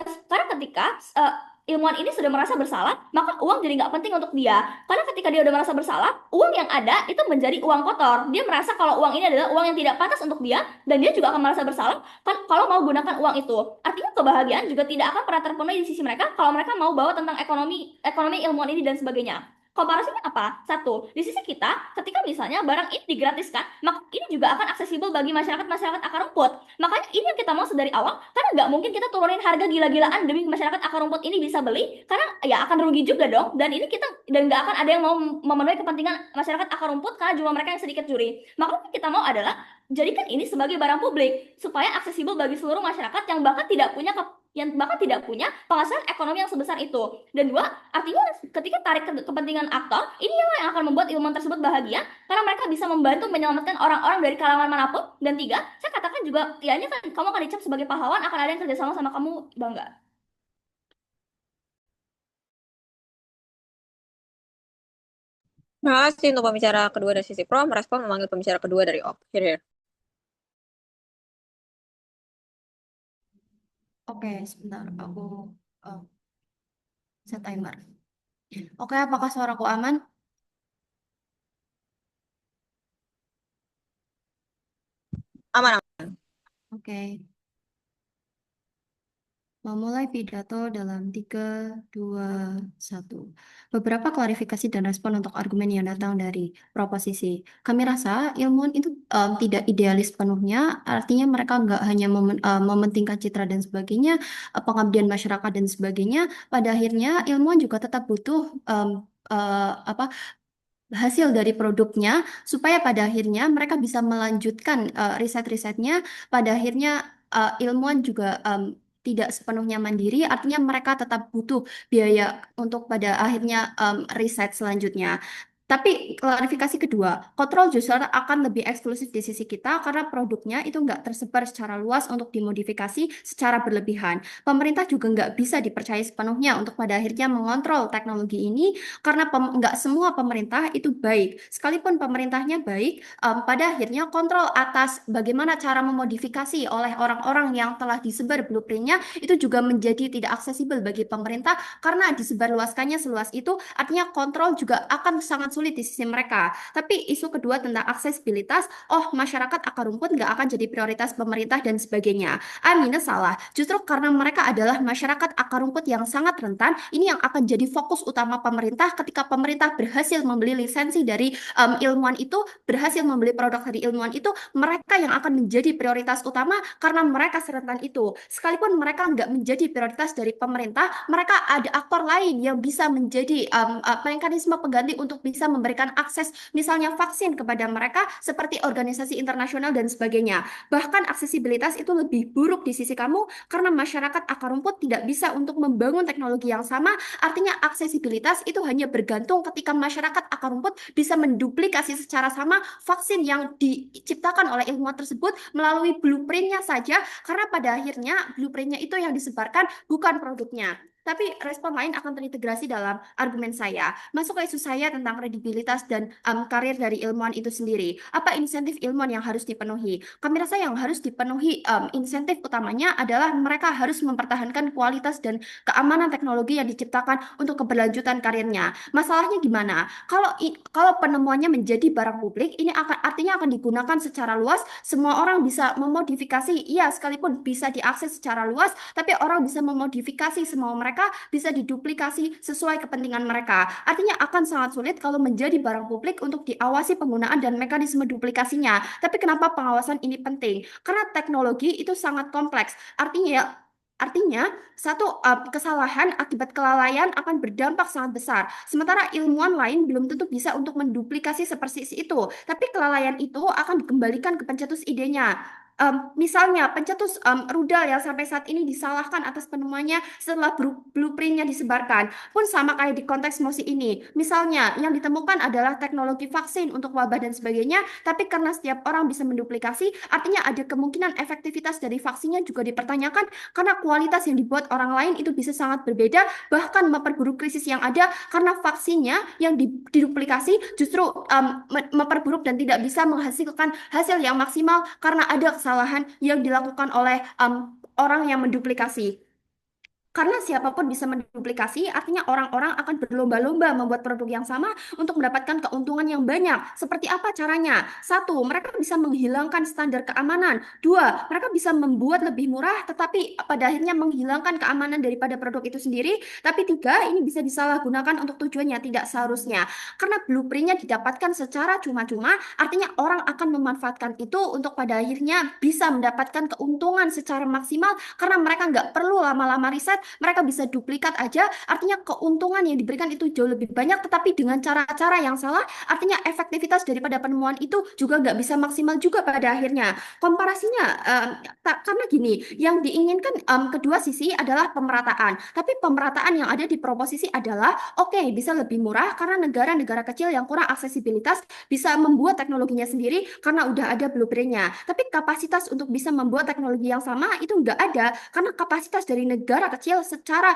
ilmuwan ini sudah merasa bersalah, maka uang jadi nggak penting untuk dia. Karena ketika dia udah merasa bersalah, uang yang ada itu menjadi uang kotor. Dia merasa kalau uang ini adalah uang yang tidak pantas untuk dia, dan dia juga akan merasa bersalah kalau mau gunakan uang itu. Artinya kebahagiaan juga tidak akan pernah terpenuhi di sisi mereka kalau mereka mau bawa tentang ekonomi ilmuwan ini dan sebagainya. Komparasinya apa? Satu, di sisi kita, ketika misalnya barang ini digratiskan, maka ini juga akan aksesibel bagi masyarakat akar rumput. Makanya ini yang kita mau dari awal, karena nggak mungkin kita turunin harga gila-gilaan demi masyarakat akar rumput ini bisa beli, karena ya akan rugi juga dong. Dan nggak akan ada yang mau memenuhi kepentingan masyarakat akar rumput karena jumlah mereka yang sedikit, Juri. Makanya yang kita mau adalah jadikan ini sebagai barang publik supaya aksesibel bagi seluruh masyarakat yang bahkan tidak punya penghasilan ekonomi yang sebesar itu. Dan dua, artinya ketika tarik kepentingan aktor, ini yang akan membuat ilmuwan tersebut bahagia karena mereka bisa membantu menyelamatkan orang-orang dari kalangan manapun. Dan tiga, saya katakan juga, ya ini kan kamu akan dicap sebagai pahlawan, akan ada yang kerjasama sama kamu, bangga. Terima kasih untuk pembicara kedua dari sisi pro, merespon memanggil pembicara kedua dari op. Here. Oke, sebentar. Aku set timer. Oke, apakah suaraku aman? Aman. Oke. Memulai pidato dalam 3, 2, 1. Beberapa klarifikasi dan respon untuk argumen yang datang dari proposisi. Kami rasa ilmuwan itu tidak idealis penuhnya, artinya mereka nggak hanya mementingkan citra dan sebagainya, pengabdian masyarakat dan sebagainya. Pada akhirnya ilmuwan juga tetap butuh apa hasil dari produknya supaya pada akhirnya mereka bisa melanjutkan riset-risetnya. Pada akhirnya ilmuwan juga tidak sepenuhnya mandiri, artinya mereka tetap butuh biaya untuk pada akhirnya riset selanjutnya. Tapi klarifikasi kedua, kontrol justru akan lebih eksklusif di sisi kita karena produknya itu nggak tersebar secara luas untuk dimodifikasi secara berlebihan. Pemerintah juga nggak bisa dipercaya sepenuhnya untuk pada akhirnya mengontrol teknologi ini karena nggak semua pemerintah itu baik. Sekalipun pemerintahnya baik, pada akhirnya kontrol atas bagaimana cara memodifikasi oleh orang-orang yang telah disebar blueprintnya itu juga menjadi tidak aksesibel bagi pemerintah karena disebarluaskannya seluas itu, artinya kontrol juga akan sangat sulit di sisi mereka. Tapi isu kedua tentang aksesibilitas, masyarakat akar rumput nggak akan jadi prioritas pemerintah dan sebagainya. Minus salah. Justru karena mereka adalah masyarakat akar rumput yang sangat rentan, ini yang akan jadi fokus utama pemerintah ketika pemerintah berhasil membeli lisensi dari ilmuwan itu, berhasil membeli produk dari ilmuwan itu, mereka yang akan menjadi prioritas utama karena mereka serentan itu. Sekalipun mereka nggak menjadi prioritas dari pemerintah, mereka ada aktor lain yang bisa menjadi mekanisme pengganti untuk bisa memberikan akses misalnya vaksin kepada mereka seperti organisasi internasional dan sebagainya. Bahkan aksesibilitas itu lebih buruk di sisi kamu karena masyarakat akar rumput tidak bisa untuk membangun teknologi yang sama. Artinya aksesibilitas itu hanya bergantung ketika masyarakat akar rumput bisa menduplikasi secara sama vaksin yang diciptakan oleh ilmuwan tersebut melalui blueprintnya saja, karena pada akhirnya blueprintnya itu yang disebarkan bukan produknya. Tapi respon lain akan terintegrasi dalam argumen saya. Masuk ke isu saya tentang kredibilitas dan karir dari ilmuwan itu sendiri. Apa insentif ilmuwan yang harus dipenuhi? Kami rasa yang harus dipenuhi insentif utamanya adalah mereka harus mempertahankan kualitas dan keamanan teknologi yang diciptakan untuk keberlanjutan karirnya. Masalahnya gimana? Kalau penemuannya menjadi barang publik, ini artinya akan digunakan secara luas. Semua orang bisa memodifikasi, iya sekalipun bisa diakses secara luas, tapi orang bisa memodifikasi semua mereka bisa diduplikasi sesuai kepentingan mereka. Artinya akan sangat sulit kalau menjadi barang publik untuk diawasi penggunaan dan mekanisme duplikasinya. Tapi kenapa pengawasan ini penting? Karena teknologi itu sangat kompleks. Artinya, satu kesalahan akibat kelalaian akan berdampak sangat besar. Sementara ilmuwan lain belum tentu bisa untuk menduplikasi seperti itu. Tapi kelalaian itu akan dikembalikan ke pencetus idenya. Misalnya, pencetus rudal yang sampai saat ini disalahkan atas penemuannya setelah blueprintnya disebarkan. Pun sama kayak di konteks Mosi ini. Misalnya, yang ditemukan adalah teknologi vaksin untuk wabah dan sebagainya, tapi karena setiap orang bisa menduplikasi, artinya ada kemungkinan efektivitas dari vaksinnya juga dipertanyakan karena kualitas yang dibuat orang lain itu bisa sangat berbeda, bahkan memperburuk krisis yang ada karena vaksinnya yang diduplikasi justru memperburuk dan tidak bisa menghasilkan hasil yang maksimal karena ada kesalahan yang dilakukan oleh orang yang menduplikasi. Karena siapapun bisa menduplikasi, artinya orang-orang akan berlomba-lomba membuat produk yang sama untuk mendapatkan keuntungan yang banyak. Seperti apa caranya? Satu, mereka bisa menghilangkan standar keamanan. Dua, mereka bisa membuat lebih murah, tetapi pada akhirnya menghilangkan keamanan daripada produk itu sendiri. Tapi tiga, ini bisa disalahgunakan untuk tujuannya tidak seharusnya. Karena blueprintnya didapatkan secara cuma-cuma, artinya orang akan memanfaatkan itu untuk pada akhirnya bisa mendapatkan keuntungan secara maksimal karena mereka nggak perlu lama-lama riset, mereka bisa duplikat aja, artinya keuntungan yang diberikan itu jauh lebih banyak, tetapi dengan cara-cara yang salah, artinya efektivitas daripada penemuan itu juga nggak bisa maksimal juga pada akhirnya. Komparasinya, karena gini, yang diinginkan kedua sisi adalah pemerataan, tapi pemerataan yang ada di proposisi adalah, oke, bisa lebih murah karena negara-negara kecil yang kurang aksesibilitas bisa membuat teknologinya sendiri karena udah ada blueprintnya, tapi kapasitas untuk bisa membuat teknologi yang sama itu nggak ada, karena kapasitas dari negara kecil skill secara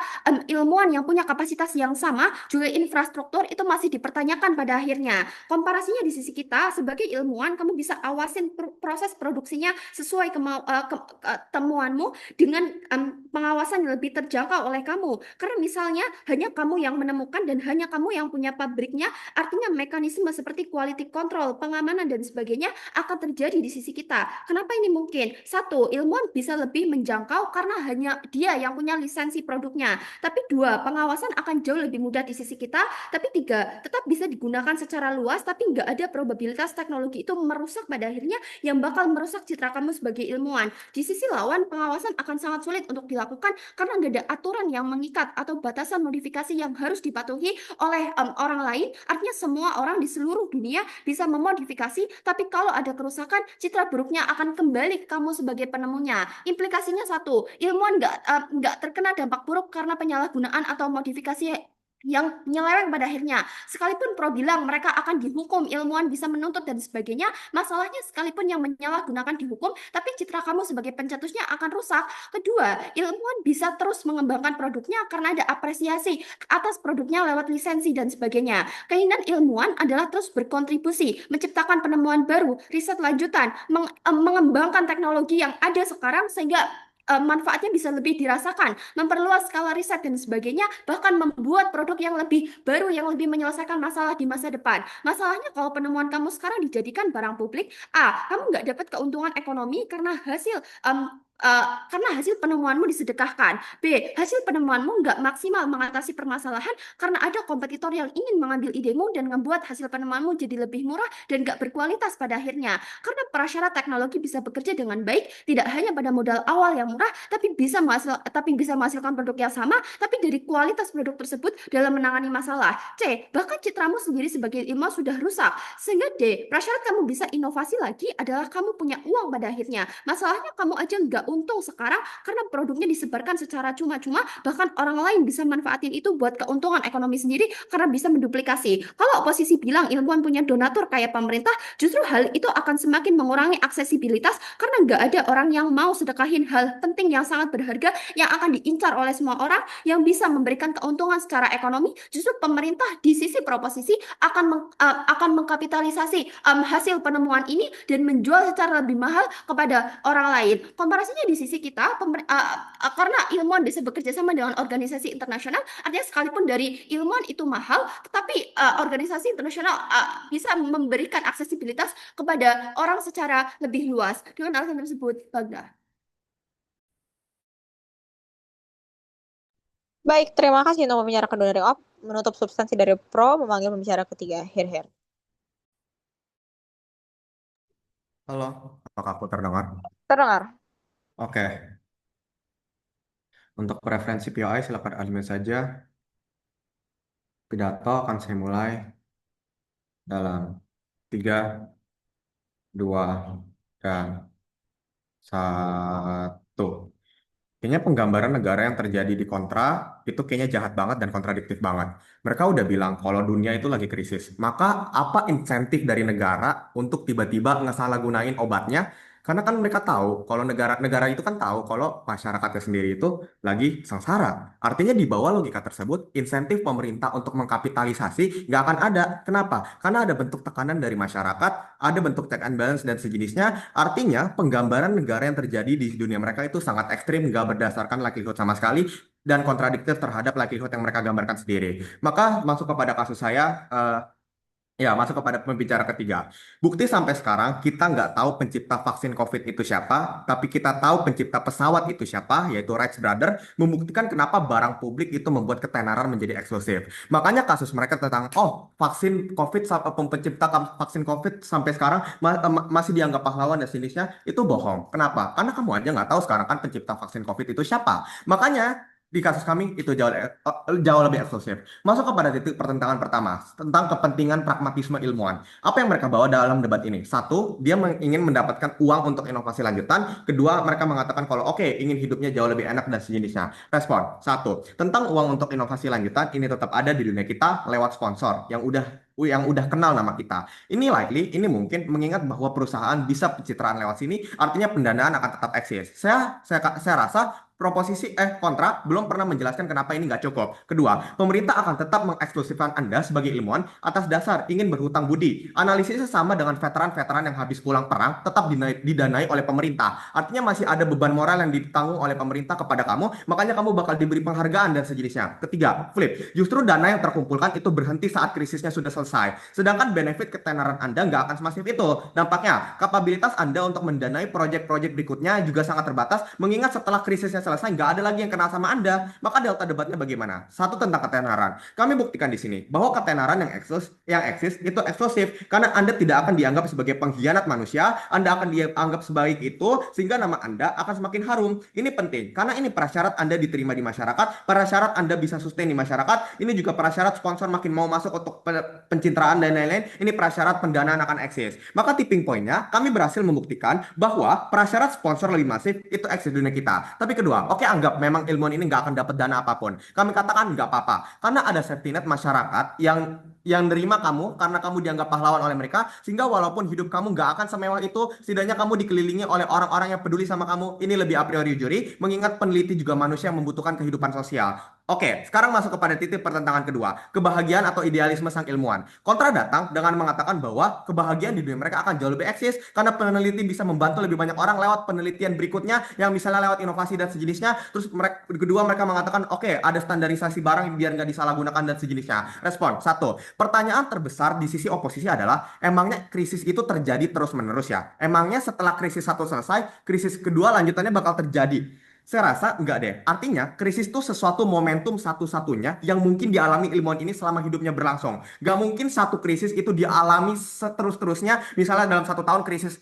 ilmuwan yang punya kapasitas yang sama, juga infrastruktur itu masih dipertanyakan pada akhirnya. Komparasinya di sisi kita sebagai ilmuwan, kamu bisa awasin proses produksinya sesuai temuanmu dengan pengawasan yang lebih terjangkau oleh kamu. Karena misalnya hanya kamu yang menemukan dan hanya kamu yang punya pabriknya, artinya mekanisme seperti quality control, pengamanan dan sebagainya akan terjadi di sisi kita. Kenapa ini mungkin? Satu, ilmuwan bisa lebih menjangkau karena hanya dia yang punya lisensi produknya. Tapi dua, pengawasan akan jauh lebih mudah di sisi kita. Tapi tiga, tetap bisa digunakan secara luas, tapi nggak ada probabilitas teknologi itu merusak pada akhirnya yang bakal merusak citra kamu sebagai ilmuwan. Di sisi lawan, pengawasan akan sangat sulit untuk dilakukan karena nggak ada aturan yang mengikat atau batasan modifikasi yang harus dipatuhi oleh orang lain. Artinya semua orang di seluruh dunia bisa memodifikasi, tapi kalau ada kerusakan, citra buruknya akan kembali ke kamu sebagai penemunya. Implikasinya satu, ilmuwan nggak terkena dampak buruk karena penyalahgunaan atau modifikasi yang menyeleweng pada akhirnya. Sekalipun pro bilang mereka akan dihukum, ilmuwan bisa menuntut dan sebagainya, masalahnya sekalipun yang menyalahgunakan dihukum, tapi citra kamu sebagai pencetusnya akan rusak. Kedua, ilmuwan bisa terus mengembangkan produknya karena ada apresiasi atas produknya lewat lisensi dan sebagainya. Keinginan ilmuwan adalah terus berkontribusi, menciptakan penemuan baru, riset lanjutan, mengembangkan teknologi yang ada sekarang sehingga manfaatnya bisa lebih dirasakan, memperluas skala riset dan sebagainya, bahkan membuat produk yang lebih baru, yang lebih menyelesaikan masalah di masa depan. Masalahnya kalau penemuan kamu sekarang dijadikan barang publik, kamu nggak dapat keuntungan ekonomi karena hasil penemuanmu disedekahkan. B, hasil penemuanmu nggak maksimal mengatasi permasalahan karena ada kompetitor yang ingin mengambil idemu dan membuat hasil penemuanmu jadi lebih murah dan nggak berkualitas pada akhirnya. Karena prasyarat teknologi bisa bekerja dengan baik, tidak hanya pada modal awal yang murah, tapi bisa menghasilkan produk yang sama, tapi dari kualitas produk tersebut dalam menangani masalah. C, bahkan citramu sendiri sebagai ilmuwan sudah rusak. Sehingga D, prasyarat kamu bisa inovasi lagi adalah kamu punya uang pada akhirnya. Masalahnya kamu aja nggak untung sekarang karena produknya disebarkan secara cuma-cuma, bahkan orang lain bisa manfaatin itu buat keuntungan ekonomi sendiri karena bisa menduplikasi. Kalau oposisi bilang ilmuwan punya donatur kayak pemerintah, justru hal itu akan semakin mengurangi aksesibilitas karena nggak ada orang yang mau sedekahin hal penting yang sangat berharga yang akan diincar oleh semua orang yang bisa memberikan keuntungan secara ekonomi. Justru pemerintah di sisi proposisi akan mengkapitalisasi hasil penemuan ini dan menjual secara lebih mahal kepada orang lain. Komparasinya di sisi kita, karena ilmuwan bisa bekerja sama dengan organisasi internasional, artinya sekalipun dari ilmuwan itu mahal, tetapi organisasi internasional bisa memberikan aksesibilitas kepada orang secara lebih luas. Dengan alasan tersebut, Bagda. Baik, terima kasih untuk pembicara kedua dari OP. Menutup substansi dari Pro, memanggil pembicara ketiga, Her. Halo, apakah aku terdengar? Terdengar. Oke, untuk preferensi POI silakan admin saja. Pidato akan saya mulai dalam 3, 2, dan 1. Kayaknya penggambaran negara yang terjadi di kontra itu kayaknya jahat banget dan kontradiktif banget. Mereka udah bilang kalau dunia itu lagi krisis. Maka apa insentif dari negara untuk tiba-tiba ngesalahgunain obatnya? Karena kan mereka tahu kalau negara-negara itu kan tahu kalau masyarakatnya sendiri itu lagi sengsara. Artinya di bawah logika tersebut, insentif pemerintah untuk mengkapitalisasi nggak akan ada. Kenapa? Karena ada bentuk tekanan dari masyarakat, ada bentuk check and balance dan sejenisnya. Artinya penggambaran negara yang terjadi di dunia mereka itu sangat ekstrim, nggak berdasarkan likelihood sama sekali dan kontradiktif terhadap likelihood yang mereka gambarkan sendiri. Maka masuk kepada kasus saya, ya, masuk kepada pembicara ketiga. Bukti sampai sekarang kita nggak tahu pencipta vaksin COVID itu siapa, tapi kita tahu pencipta pesawat itu siapa, yaitu Wright Brother, membuktikan kenapa barang publik itu membuat ketenaran menjadi eksklusif. Makanya kasus mereka tentang, vaksin COVID, pencipta vaksin COVID sampai sekarang masih dianggap pahlawan dan sejenisnya, itu bohong. Kenapa? Karena kamu aja nggak tahu sekarang kan pencipta vaksin COVID itu siapa. Makanya di kasus kami itu jauh lebih eksklusif. Masuk kepada titik pertentangan pertama tentang kepentingan pragmatisme ilmuwan. Apa yang mereka bawa dalam debat ini? Satu, dia ingin mendapatkan uang untuk inovasi lanjutan. Kedua, mereka mengatakan kalau ingin hidupnya jauh lebih enak dan sejenisnya. Respon, satu, tentang uang untuk inovasi lanjutan ini tetap ada di dunia kita lewat sponsor yang udah kenal nama kita. Ini mungkin mengingat bahwa perusahaan bisa pencitraan lewat sini, artinya pendanaan akan tetap eksis. Saya rasa kontra belum pernah menjelaskan kenapa ini nggak cukup. Kedua, pemerintah akan tetap mengeksklusifkan Anda sebagai ilmuwan atas dasar ingin berhutang budi. Analisisnya sama dengan veteran-veteran yang habis pulang perang tetap didanai oleh pemerintah. Artinya masih ada beban moral yang ditanggung oleh pemerintah kepada kamu, makanya kamu bakal diberi penghargaan dan sejenisnya. Ketiga, flip. Justru dana yang terkumpulkan itu berhenti saat krisisnya sudah selesai. Sedangkan benefit ketenaran Anda nggak akan semasif itu. Dampaknya, kapabilitas Anda untuk mendanai proyek-proyek berikutnya juga sangat terbatas, mengingat setelah krisisnya selesai nggak ada lagi yang kenal sama Anda. Maka delta debatnya bagaimana? Satu, tentang ketenaran. Kami buktikan di sini bahwa ketenaran yang eksis itu eksklusif karena Anda tidak akan dianggap sebagai pengkhianat manusia, Anda akan dianggap sebaik itu sehingga nama Anda akan semakin harum. Ini penting karena ini prasyarat Anda diterima di masyarakat, prasyarat Anda bisa sustain di masyarakat, ini juga prasyarat sponsor makin mau masuk untuk pencitraan dan lain-lain, ini prasyarat pendanaan akan eksis. Maka tipping pointnya kami berhasil membuktikan bahwa prasyarat sponsor lebih masif itu eksis di dunia kita. Tapi kedua, oke, anggap memang ilmuwan ini nggak akan dapat dana apapun. Kami katakan nggak apa-apa, karena ada safety net masyarakat yang nerima kamu karena kamu dianggap pahlawan oleh mereka, sehingga walaupun hidup kamu nggak akan semewah itu, setidaknya kamu dikelilingi oleh orang-orang yang peduli sama kamu. Ini lebih a priori juri, mengingat peneliti juga manusia yang membutuhkan kehidupan sosial. Oke, sekarang masuk kepada titik pertentangan kedua, kebahagiaan atau idealisme sang ilmuwan. Kontra datang dengan mengatakan bahwa kebahagiaan di dunia mereka akan jauh lebih eksis karena peneliti bisa membantu lebih banyak orang lewat penelitian berikutnya yang misalnya lewat inovasi dan sejenisnya. Terus kedua mereka mengatakan oke, ada standarisasi barang biar nggak disalahgunakan dan sejenisnya. Respon, satu, pertanyaan terbesar di sisi oposisi adalah emangnya krisis itu terjadi terus-menerus ya? Emangnya setelah krisis satu selesai, krisis kedua lanjutannya bakal terjadi? Saya rasa enggak deh. Artinya krisis itu sesuatu momentum satu-satunya yang mungkin dialami ilmuwan ini selama hidupnya berlangsung. Gak mungkin satu krisis itu dialami seterus-terusnya. Misalnya dalam 1 tahun krisis,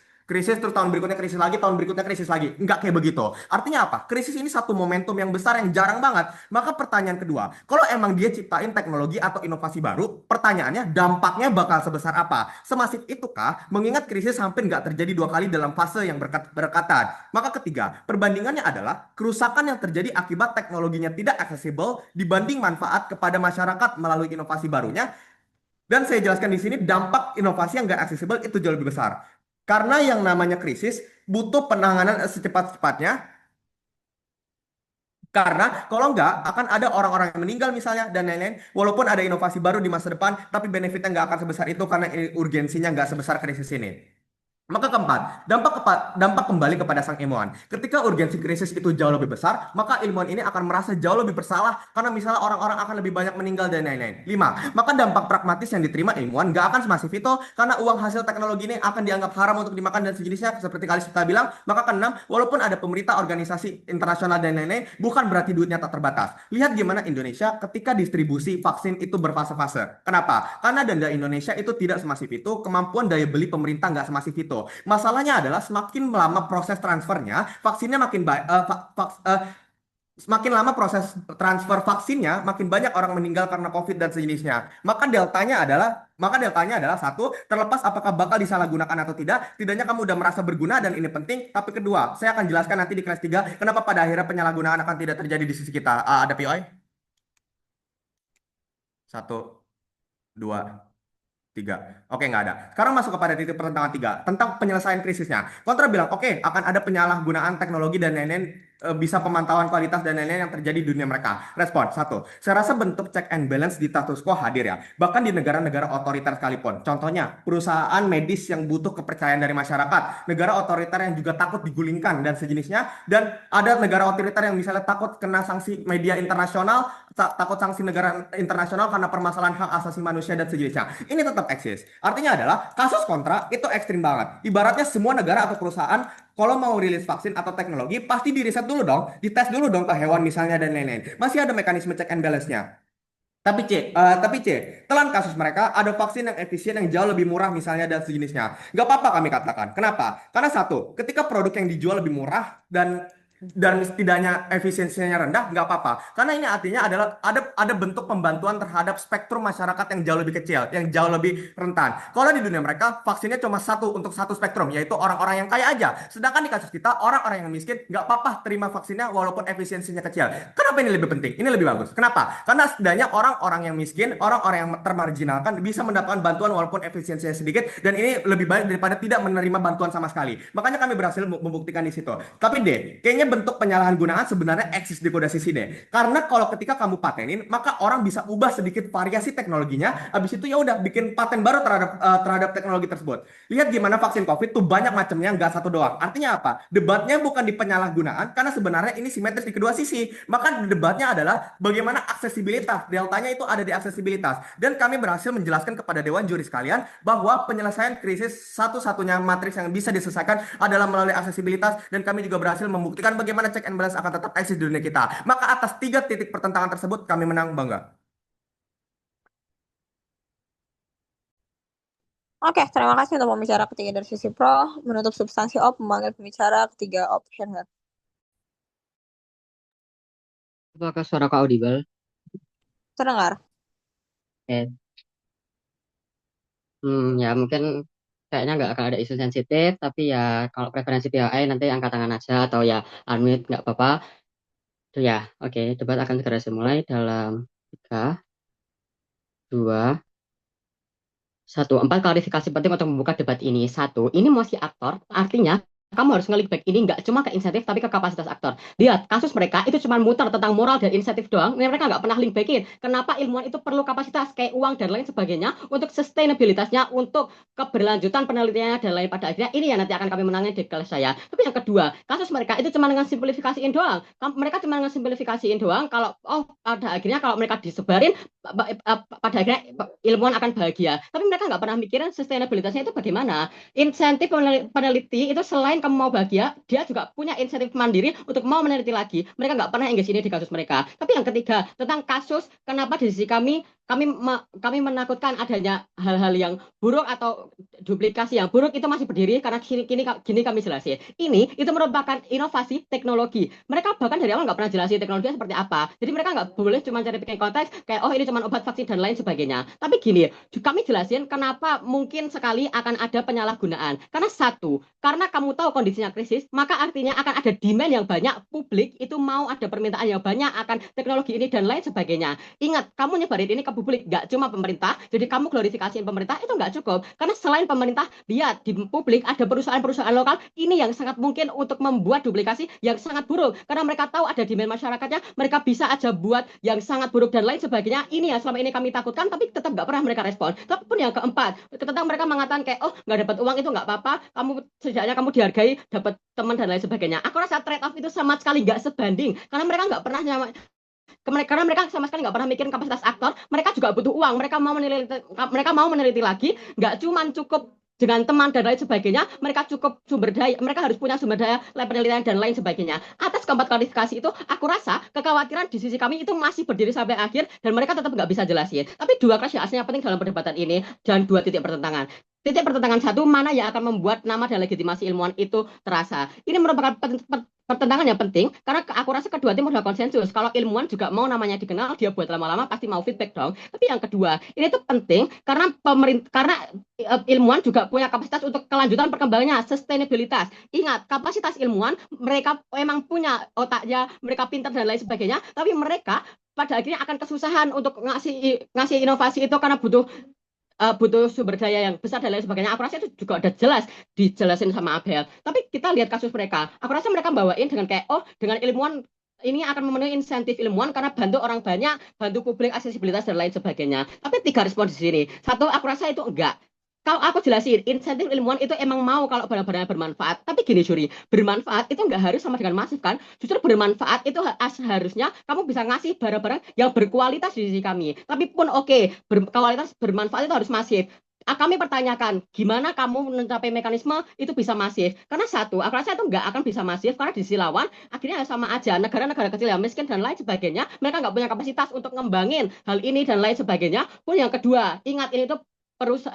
terus tahun berikutnya krisis lagi, tahun berikutnya krisis lagi. Enggak kayak begitu. Artinya apa? Krisis ini satu momentum yang besar yang jarang banget. Maka pertanyaan kedua, kalau emang dia ciptain teknologi atau inovasi baru, pertanyaannya dampaknya bakal sebesar apa? Semasif itukah? Mengingat krisis hampir nggak terjadi 2 kali dalam fase yang berdekatan. Maka ketiga, perbandingannya adalah kerusakan yang terjadi akibat teknologinya tidak aksesibel dibanding manfaat kepada masyarakat melalui inovasi barunya. Dan saya jelaskan di sini dampak inovasi yang nggak aksesibel itu jauh lebih besar. Karena yang namanya krisis butuh penanganan secepat-cepatnya. Karena kalau nggak akan ada orang-orang yang meninggal misalnya dan lain-lain. Walaupun ada inovasi baru di masa depan, tapi benefitnya nggak akan sebesar itu karena urgensinya nggak sebesar krisis ini. Maka keempat, dampak kembali kepada sang ilmuwan. Ketika urgensi krisis itu jauh lebih besar, maka ilmuwan ini akan merasa jauh lebih bersalah karena misalnya orang-orang akan lebih banyak meninggal dan lain-lain. 5, maka dampak pragmatis yang diterima ilmuwan gak akan semasif itu karena uang hasil teknologi ini akan dianggap haram untuk dimakan dan sejenisnya seperti Kalista bilang. Maka keenam, walaupun ada pemerintah, organisasi internasional dan lain-lain, bukan berarti duitnya tak terbatas. Lihat gimana Indonesia ketika distribusi vaksin itu berfase-fase. Kenapa? Karena dana Indonesia itu tidak semasif itu, kemampuan daya beli pemerintah nggak semasif itu. Masalahnya adalah semakin lama proses transfernya, vaksinnya makin baik, semakin lama proses transfer vaksinnya, makin banyak orang meninggal karena COVID dan sejenisnya. Maka deltanya adalah satu, terlepas apakah bakal disalahgunakan atau tidak, setidaknya kamu udah merasa berguna dan ini penting. Tapi kedua, saya akan jelaskan nanti di kelas 3 kenapa pada akhirnya penyalahgunaan akan tidak terjadi di sisi kita. Ada POI? 1, 2, 3. Oke, nggak ada. Sekarang masuk kepada titik pertentangan 3 tentang penyelesaian krisisnya. Kontra bilang, oke, akan ada penyalahgunaan teknologi dan lain-lain, bisa pemantauan kualitas dan lain-lain yang terjadi di dunia mereka. Respon, 1, saya rasa bentuk check and balance di status quo hadir ya. Bahkan di negara-negara otoriter sekalipun. Contohnya, perusahaan medis yang butuh kepercayaan dari masyarakat. Negara otoriter yang juga takut digulingkan dan sejenisnya. Dan ada negara otoriter yang misalnya takut kena sanksi media internasional, takut sanksi negara internasional karena permasalahan hak asasi manusia dan sejenisnya. Ini tetap eksis. Artinya adalah kasus kontra itu ekstrim banget. Ibaratnya semua negara atau perusahaan kalau mau rilis vaksin atau teknologi pasti diriset dulu dong, dites dulu dong ke hewan misalnya dan lain-lain. Masih ada mekanisme check and balance-nya. Tapi telan kasus mereka ada vaksin yang efisien yang jauh lebih murah misalnya dan sejenisnya. Nggak apa-apa kami katakan. Kenapa? Karena satu, ketika produk yang dijual lebih murah dan setidaknya efisiensinya rendah, nggak apa-apa. Karena ini artinya adalah ada bentuk pembantuan terhadap spektrum masyarakat yang jauh lebih kecil, yang jauh lebih rentan. Kalau di dunia mereka, vaksinnya cuma satu untuk satu spektrum, yaitu orang-orang yang kaya aja. Sedangkan di kasus kita, orang-orang yang miskin, nggak apa-apa terima vaksinnya walaupun efisiensinya kecil. Kenapa ini lebih penting? Ini lebih bagus. Kenapa? Karena setidaknya orang-orang yang miskin, orang-orang yang termarginalkan bisa mendapatkan bantuan walaupun efisiensinya sedikit, dan ini lebih baik daripada tidak menerima bantuan sama sekali. Makanya kami berhasil membuktikan di situ. Tapi kayaknya kayaknya bentuk penyalahgunaan sebenarnya eksis di kode sisi deh. Karena kalau ketika kamu patenin, maka orang bisa ubah sedikit variasi teknologinya. Habis itu ya udah bikin paten baru terhadap teknologi tersebut. Lihat gimana vaksin COVID tuh banyak macamnya, nggak satu doang. Artinya apa? Debatnya bukan di penyalahgunaan, karena sebenarnya ini simetris di kedua sisi. Maka debatnya adalah bagaimana aksesibilitas. Deltanya itu ada di aksesibilitas. Dan kami berhasil menjelaskan kepada Dewan Juri sekalian bahwa penyelesaian krisis satu-satunya matriks yang bisa diselesaikan adalah melalui aksesibilitas, dan kami juga berhasil membuktikan bagaimana check and balance akan tetap eksis di dunia kita. Maka atas 3 titik pertentangan tersebut kami menang, bangga. Oke, terima kasih untuk pembicara ketiga dari sisi pro. Menutup substansi op, memanggil pembicara ketiga op. Shenhar. Apakah suara kau audible? Terdengar. Eh, ya mungkin kayaknya nggak akan ada isu sensitif, tapi ya kalau preferensi PAI nanti angkat tangan aja atau ya unmute nggak apa-apa. Itu ya, oke, debat akan segera dimulai dalam 3, 2, 1. 4 klarifikasi penting untuk membuka debat ini. 1, ini masih aktor, artinya kamu harus ngelik back ini nggak cuma ke insentif tapi ke kapasitas aktor. Lihat, kasus mereka itu cuma muter tentang moral dan insentif doang. Mereka nggak pernah link backin. Kenapa ilmuwan itu perlu kapasitas kayak uang dan lain sebagainya untuk sustainabilitasnya, untuk keberlanjutan penelitiannya dan lain. Pada akhirnya ini yang nanti akan kami menangin di kelas saya. Tapi yang kedua, kasus mereka itu cuma dengan simplifikasiin doang. Mereka cuma dengan simplifikasiin doang. Kalau pada akhirnya kalau mereka disebarin, pada akhirnya ilmuwan akan bahagia. Tapi mereka nggak pernah mikirin sustainabilitasnya itu bagaimana. Insentif peneliti itu selain kamu mau bahagia, dia juga punya insentif mandiri untuk mau meneliti lagi. Mereka nggak pernah engage ini di kasus mereka. Tapi yang ketiga, tentang kasus, kenapa di sisi kami menakutkan adanya hal-hal yang buruk atau duplikasi yang buruk itu masih berdiri karena gini kami jelasin. Ini itu merupakan inovasi teknologi. Mereka bahkan dari awal nggak pernah jelasin teknologinya seperti apa. Jadi mereka nggak boleh cuma cari bikin konteks kayak ini cuma obat, vaksin dan lain sebagainya. Tapi gini, kami jelasin kenapa mungkin sekali akan ada penyalahgunaan. Karena satu, karena kamu tahu kondisinya krisis, maka artinya akan ada demand yang banyak, publik itu mau ada permintaan yang banyak akan teknologi ini dan lain sebagainya. Ingat, kamu nyebarin ini ke publik, nggak cuma pemerintah, jadi kamu glorifikasiin pemerintah itu nggak cukup. Karena selain pemerintah, lihat di publik ada perusahaan-perusahaan lokal ini yang sangat mungkin untuk membuat duplikasi yang sangat buruk. Karena mereka tahu ada demand masyarakatnya, mereka bisa aja buat yang sangat buruk dan lain sebagainya. Ini yang selama ini kami takutkan, tapi tetap nggak pernah mereka respon. Tapi pun yang keempat, tentang mereka mengatakan kayak nggak dapat uang itu nggak apa-apa, kamu setidaknya kamu dihargai, dapat teman dan lain sebagainya. Aku rasa trade off itu sama sekali nggak sebanding, karena mereka nggak pernah karena mereka sama sekali nggak pernah mikirin kapasitas aktor. Mereka juga butuh uang, mereka mau meneliti lagi, nggak cuma cukup dengan teman dan lain sebagainya, mereka cukup sumber daya, mereka harus punya sumber daya lab penelitian dan lain sebagainya. Atas keempat klarifikasi itu, aku rasa kekhawatiran di sisi kami itu masih berdiri sampai akhir dan mereka tetap nggak bisa jelasin. Tapi dua klarifikasi yang penting dalam perdebatan ini dan 2 titik pertentangan. Titik pertentangan 1, mana yang akan membuat nama dan legitimasi ilmuwan itu terasa. Ini merupakan pertentangan yang penting karena aku rasa kedua tim sudah konsensus. Kalau ilmuwan juga mau namanya dikenal, dia buat lama-lama pasti mau feedback dong. Tapi yang kedua, ini tuh penting karena ilmuwan juga punya kapasitas untuk kelanjutan perkembangannya, sustainabilitas. Ingat, kapasitas ilmuwan mereka memang punya otaknya, mereka pintar dan lain sebagainya, tapi mereka pada akhirnya akan kesusahan untuk ngasih inovasi itu karena butuh sumber daya yang besar dan lain sebagainya. Aku rasa itu juga udah jelas dijelasin sama Abel. Tapi kita lihat kasus mereka. Aku rasa mereka bawain dengan kayak dengan ilmuwan ini akan memenuhi insentif ilmuwan karena bantu orang banyak, bantu publik, aksesibilitas dan lain sebagainya. Tapi 3 respon di sini. 1, aku rasa itu enggak. Kalau aku jelasin, insentif ilmuwan itu emang mau kalau benar-benar bermanfaat. Tapi gini Juri, bermanfaat itu nggak harus sama dengan masif kan? Justru bermanfaat itu harusnya kamu bisa ngasih barang-barang yang berkualitas di sisi kami. Tapi pun kualitas bermanfaat itu harus masif. Kami pertanyakan, gimana kamu mencapai mekanisme itu bisa masif? Karena satu, aku rasa itu nggak akan bisa masif karena di sisi lawan akhirnya sama aja negara-negara kecil yang miskin dan lain sebagainya, mereka nggak punya kapasitas untuk ngembangin hal ini dan lain sebagainya. Pun yang kedua, ingat ini tuh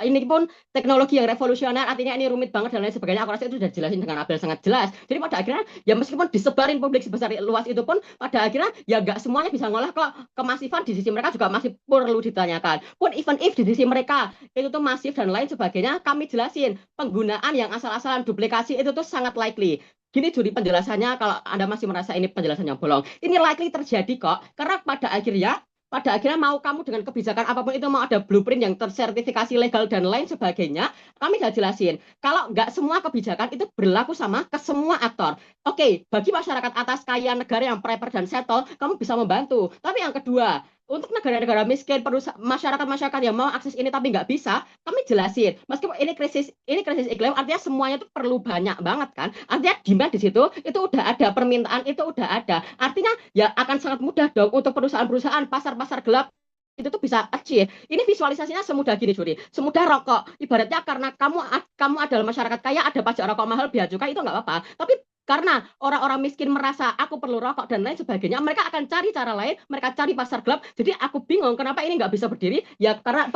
ini pun teknologi yang revolusioner, artinya ini rumit banget dan lain sebagainya. Aku rasa itu sudah jelasin dengan Abel sangat jelas. Jadi pada akhirnya ya meskipun disebarin publik sebesar luas itu pun pada akhirnya ya nggak semuanya bisa ngolah kok. Kemasifan di sisi mereka juga masih perlu ditanyakan. Pun even if di sisi mereka itu tuh masif dan lain sebagainya, kami jelasin penggunaan yang asal-asalan duplikasi itu tuh sangat likely. Gini Juri penjelasannya, kalau Anda masih merasa ini penjelasan yang bolong, ini likely terjadi kok, karena pada akhirnya pada akhirnya mau kamu dengan kebijakan apapun itu mau ada blueprint yang tersertifikasi legal dan lain sebagainya, kami sudah jelasin. Kalau nggak semua kebijakan itu berlaku sama ke semua aktor. Oke, bagi masyarakat atas kaya negara yang prepare dan settle, kamu bisa membantu. Tapi yang kedua, untuk negara-negara miskin, masyarakat-masyarakat yang mau akses ini tapi nggak bisa, kami jelasin. Meskipun ini krisis iklim, artinya semuanya itu perlu banyak banget kan. Artinya demand di situ itu udah ada, permintaan itu udah ada. Artinya ya akan sangat mudah dong untuk perusahaan-perusahaan pasar-pasar gelap itu tuh bisa achieve. Ini visualisasinya semudah gini, Juri. Semudah rokok. Ibaratnya karena kamu adalah masyarakat kaya, ada pajak rokok mahal, biaya cukai itu nggak apa-apa. Tapi karena orang-orang miskin merasa aku perlu rokok dan lain sebagainya, mereka akan cari cara lain, mereka cari pasar gelap. Jadi aku bingung kenapa ini nggak bisa berdiri, ya karena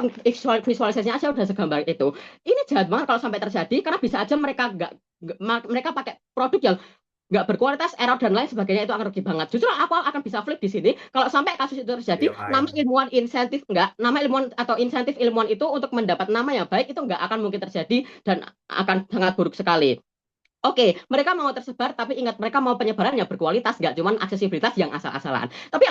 visualisasinya aja udah segambar itu. Ini jahat banget kalau sampai terjadi, karena bisa aja mereka pakai produk yang nggak berkualitas, error dan lain sebagainya, itu akan rugi banget. Justru aku akan bisa flip di sini, kalau sampai kasus itu terjadi, nama ilmuwan insentif nama ilmuwan atau insentif ilmuwan itu untuk mendapat nama yang baik itu nggak akan mungkin terjadi dan akan sangat buruk sekali. Oke, mereka mau tersebar, tapi ingat mereka mau penyebaran yang berkualitas, nggak cuma aksesibilitas yang asal-asalan. Tapi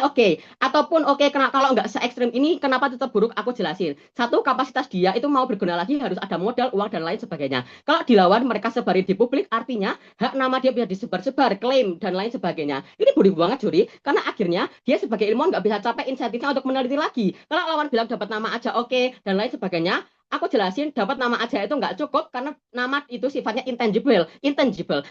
ataupun kalau nggak se ekstrim ini, kenapa tetap buruk? Aku jelasin. Satu, kapasitas dia itu mau berguna lagi harus ada modal, uang dan lain sebagainya. Kalau dilawan mereka sebarin di publik, artinya hak nama dia bisa disebar-sebar, klaim dan lain sebagainya. Ini buruk banget, Juri, karena akhirnya dia sebagai ilmuwan nggak bisa capai insentifnya untuk meneliti lagi. Kalau lawan bilang dapat nama aja oke, dan lain sebagainya, aku jelasin dapat nama aja itu nggak cukup karena nama itu sifatnya intangible.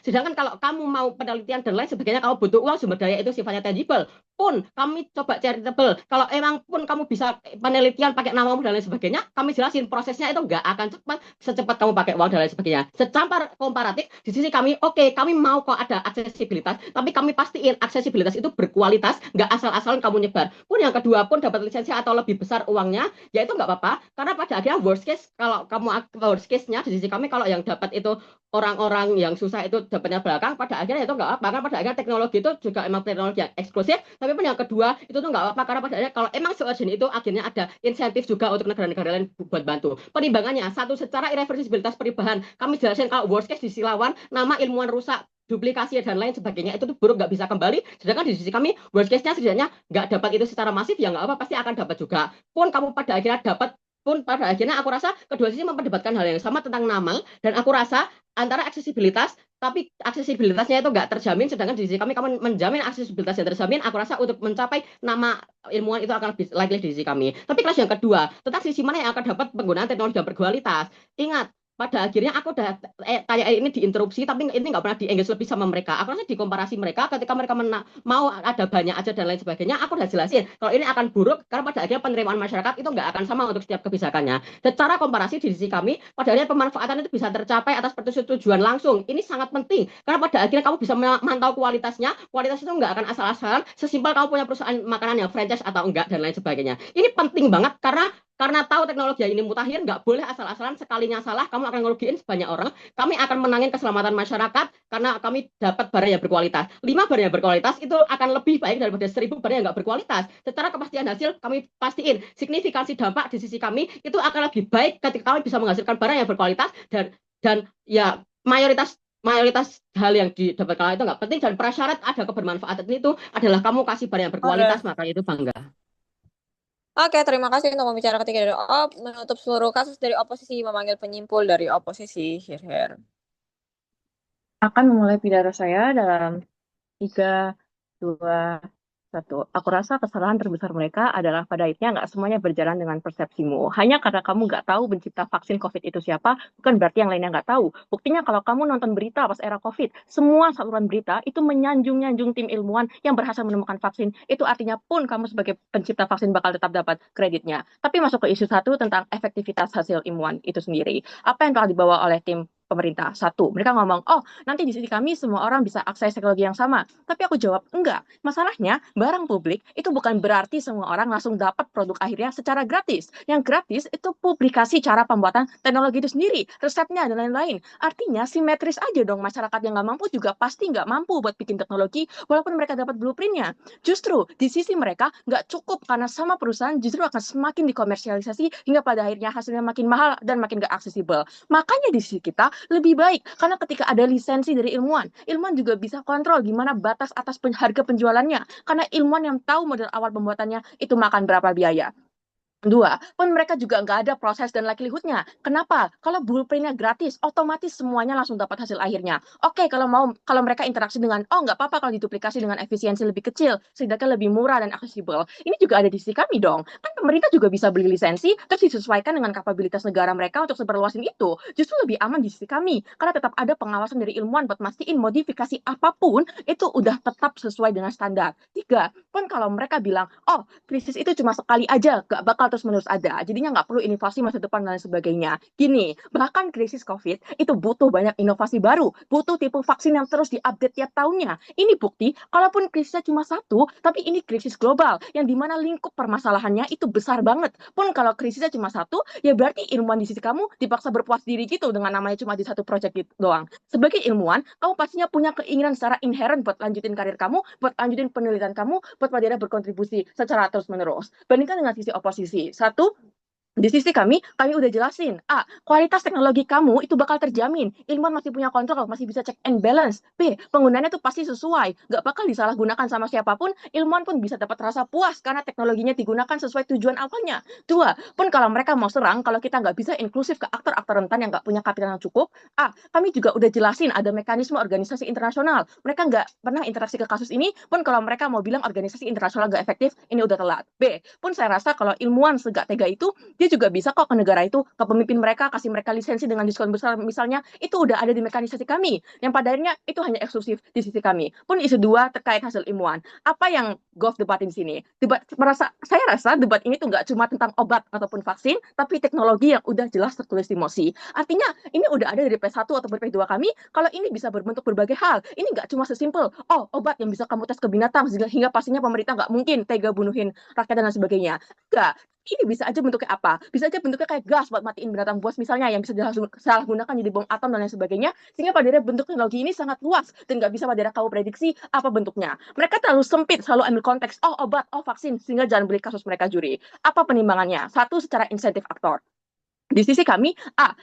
Sedangkan kalau kamu mau penelitian dan lain sebagainya, kamu butuh uang, sumber daya itu sifatnya tangible. Pun kami coba charitable. Kalau emang pun kamu bisa penelitian pakai namamu dan lain sebagainya, kami jelasin prosesnya itu nggak akan cepat secepat kamu pakai uang dan lain sebagainya. Secara komparatif di sisi kami, kami mau kok ada aksesibilitas, tapi kami pastiin aksesibilitas itu berkualitas, nggak asal-asalan kamu nyebar. Pun yang kedua pun dapat lisensi atau lebih besar uangnya, ya itu nggak apa-apa, karena pada akhirnya worst case, kalau kamu worst case-nya di sisi kami, kalau yang dapat itu orang-orang yang susah itu dapatnya belakang, pada akhirnya itu nggak apa, karena pada akhirnya teknologi itu juga emang teknologi yang eksklusif. Tapi pun yang kedua itu tuh nggak apa, karena pada akhirnya kalau emang se-urgent itu akhirnya ada insentif juga untuk negara-negara lain buat bantu. Penimbangannya, satu, secara irreversibilitas perubahan, kami jelasin kalau worst case di sisi lawan, nama ilmuwan rusak, duplikasi dan lain sebagainya itu tuh buruk, nggak bisa kembali. Sedangkan di sisi kami worst case-nya setidaknya nggak dapat itu secara masif, ya nggak apa, pasti akan dapat juga. Pun pada akhirnya aku rasa kedua sisi memperdebatkan hal yang sama tentang nama, dan aku rasa antara aksesibilitas, tapi aksesibilitasnya itu nggak terjamin, sedangkan di sisi kami menjamin aksesibilitas yang terjamin. Aku rasa untuk mencapai nama ilmuwan itu akan lebih likely di sisi kami. Tapi kelas yang kedua tentang sisi mana yang akan dapat penggunaan teknologi yang berkualitas. Ingat, pada akhirnya aku udah tanya ini diinterupsi, tapi ini nggak pernah di-engage lebih sama mereka. Aku rasa di komparasi mereka, ketika mereka mau ada banyak aja dan lain sebagainya, aku udah jelasin kalau ini akan buruk, karena pada akhirnya penerimaan masyarakat itu nggak akan sama untuk setiap kebijakannya. Secara komparasi di sisi kami, pada akhirnya pemanfaatan itu bisa tercapai atas persetujuan langsung. Ini sangat penting, karena pada akhirnya kamu bisa memantau kualitasnya. Kualitas itu nggak akan asal-asalan, sesimpel kamu punya perusahaan makanan yang franchise atau enggak dan lain sebagainya. Ini penting banget, karena tahu teknologi ini mutakhir, nggak boleh asal-asalan. Sekalinya salah, kamu akan ngerugiin sebanyak orang. Kami akan menangin keselamatan masyarakat karena kami dapat barang yang berkualitas. 5 barang yang berkualitas itu akan lebih baik daripada 1000 barang yang nggak berkualitas. Secara kepastian hasil, kami pastiin signifikansi dampak di sisi kami itu akan lebih baik ketika kami bisa menghasilkan barang yang berkualitas, dan ya mayoritas hal yang didapatkan itu nggak penting, dan prasyarat ada kebermanfaatan itu adalah kamu kasih barang yang berkualitas, maka itu bangga. Oke, terima kasih untuk pembicara ketiga dari OP. Menutup seluruh kasus dari oposisi, memanggil penyimpul dari oposisi. Here. Akan memulai pidato saya dalam 3, 2, 1. Aku rasa kesalahan terbesar mereka adalah pada akhirnya nggak semuanya berjalan dengan persepsimu. Hanya karena kamu nggak tahu pencipta vaksin COVID itu siapa, bukan berarti yang lainnya nggak tahu. Buktinya kalau kamu nonton berita pas era COVID, semua saluran berita itu menyanjung-nyanjung tim ilmuwan yang berhasil menemukan vaksin. Itu artinya pun kamu sebagai pencipta vaksin bakal tetap dapat kreditnya. Tapi masuk ke isu satu tentang efektivitas hasil ilmuwan itu sendiri. Apa yang telah dibawa oleh tim pemerintah? Satu, mereka ngomong, nanti di sisi kami semua orang bisa akses teknologi yang sama. Tapi aku jawab, enggak. Masalahnya, barang publik itu bukan berarti semua orang langsung dapat produk akhirnya secara gratis. Yang gratis itu publikasi cara pembuatan teknologi itu sendiri, resepnya dan lain-lain. Artinya simetris aja dong, masyarakat yang nggak mampu juga pasti nggak mampu buat bikin teknologi walaupun mereka dapat blueprintnya. Justru di sisi mereka nggak cukup, karena sama perusahaan justru akan semakin dikomersialisasi hingga pada akhirnya hasilnya makin mahal dan makin nggak aksesibel. Makanya di sisi kita Lebih baik, karena ketika ada lisensi dari ilmuwan juga bisa kontrol gimana batas atas harga penjualannya. Karena ilmuwan yang tahu model awal pembuatannya itu makan berapa biaya. Dua, pun mereka juga nggak ada proses dan likelihood-nya. Kenapa? Kalau blueprint-nya gratis, otomatis semuanya langsung dapat hasil akhirnya. Oke, kalau mereka interaksi dengan, oh nggak apa-apa kalau diduplikasi dengan efisiensi lebih kecil, setidaknya lebih murah dan aksesibel. Ini juga ada di sisi kami dong. Kan pemerintah juga bisa beli lisensi, terus disesuaikan dengan kapabilitas negara mereka untuk seperluasin itu. Justru lebih aman di sisi kami, karena tetap ada pengawasan dari ilmuwan buat mastiin modifikasi apapun itu udah tetap sesuai dengan standar. Tiga, pun kalau mereka bilang, oh krisis itu cuma sekali aja, gak bakal terus-menerus ada. Jadinya nggak perlu inovasi masa depan dan sebagainya. Gini, bahkan krisis COVID itu butuh banyak inovasi baru, butuh tipe vaksin yang terus diupdate tiap tahunnya. Ini bukti, kalaupun krisisnya cuma satu, tapi ini krisis global, yang dimana lingkup permasalahannya itu besar banget. Pun kalau krisisnya cuma satu, ya berarti ilmuwan di sisi kamu dipaksa berpuas diri gitu dengan namanya cuma di satu project gitu doang. Sebagai ilmuwan, kamu pastinya punya keinginan secara inherent buat lanjutin karir kamu, buat lanjutin penelitian kamu, buat pada daerah berkontribusi secara terus-menerus. Bandingkan dengan sisi oposisi. Satu, di sisi kami udah jelasin, kualitas teknologi kamu itu bakal terjamin. Ilmuwan masih punya kontrol, masih bisa check and balance. B, penggunaannya tuh pasti sesuai, nggak bakal disalahgunakan sama siapapun. Ilmuwan pun bisa dapat rasa puas karena teknologinya digunakan sesuai tujuan awalnya. Dua, pun kalau mereka mau serang, kalau kita nggak bisa inklusif ke aktor-aktor rentan yang nggak punya kapital yang cukup, kami juga udah jelasin ada mekanisme organisasi internasional. Mereka nggak pernah interaksi ke kasus ini, pun kalau mereka mau bilang organisasi internasional nggak efektif, ini udah telat. B, pun saya rasa kalau ilmuwan segak tega itu, dia juga bisa kok ke negara itu, ke pemimpin mereka, kasih mereka lisensi dengan diskon besar misalnya, itu udah ada di mekanisasi kami. Yang pada akhirnya itu hanya eksklusif di sisi kami. Pun isu dua terkait hasil ilmuwan. Apa yang Golf debatin di sini? Saya rasa debat ini tuh nggak cuma tentang obat ataupun vaksin, tapi teknologi yang udah jelas tertulis di MOSI. Artinya ini udah ada dari P1 atau P2 kami, kalau ini bisa berbentuk berbagai hal. Ini nggak cuma sesimpel, oh obat yang bisa kamu tes ke binatang, hingga pastinya pemerintah nggak mungkin tega bunuhin rakyat dan sebagainya. Enggak, ini bisa aja bentuknya apa? Bisa aja bentuknya kayak gas buat matiin binatang buas misalnya, yang bisa disalahgunakan jadi bom atom dan lain sebagainya, sehingga pada akhirnya bentuk teknologi ini sangat luas dan nggak bisa pada akhirnya kamu prediksi apa bentuknya. Mereka terlalu sempit, selalu ambil konteks, oh obat, oh vaksin, sehingga jangan beli kasus mereka juri. Apa penimbangannya? Satu, secara insentif aktor. Di sisi kami,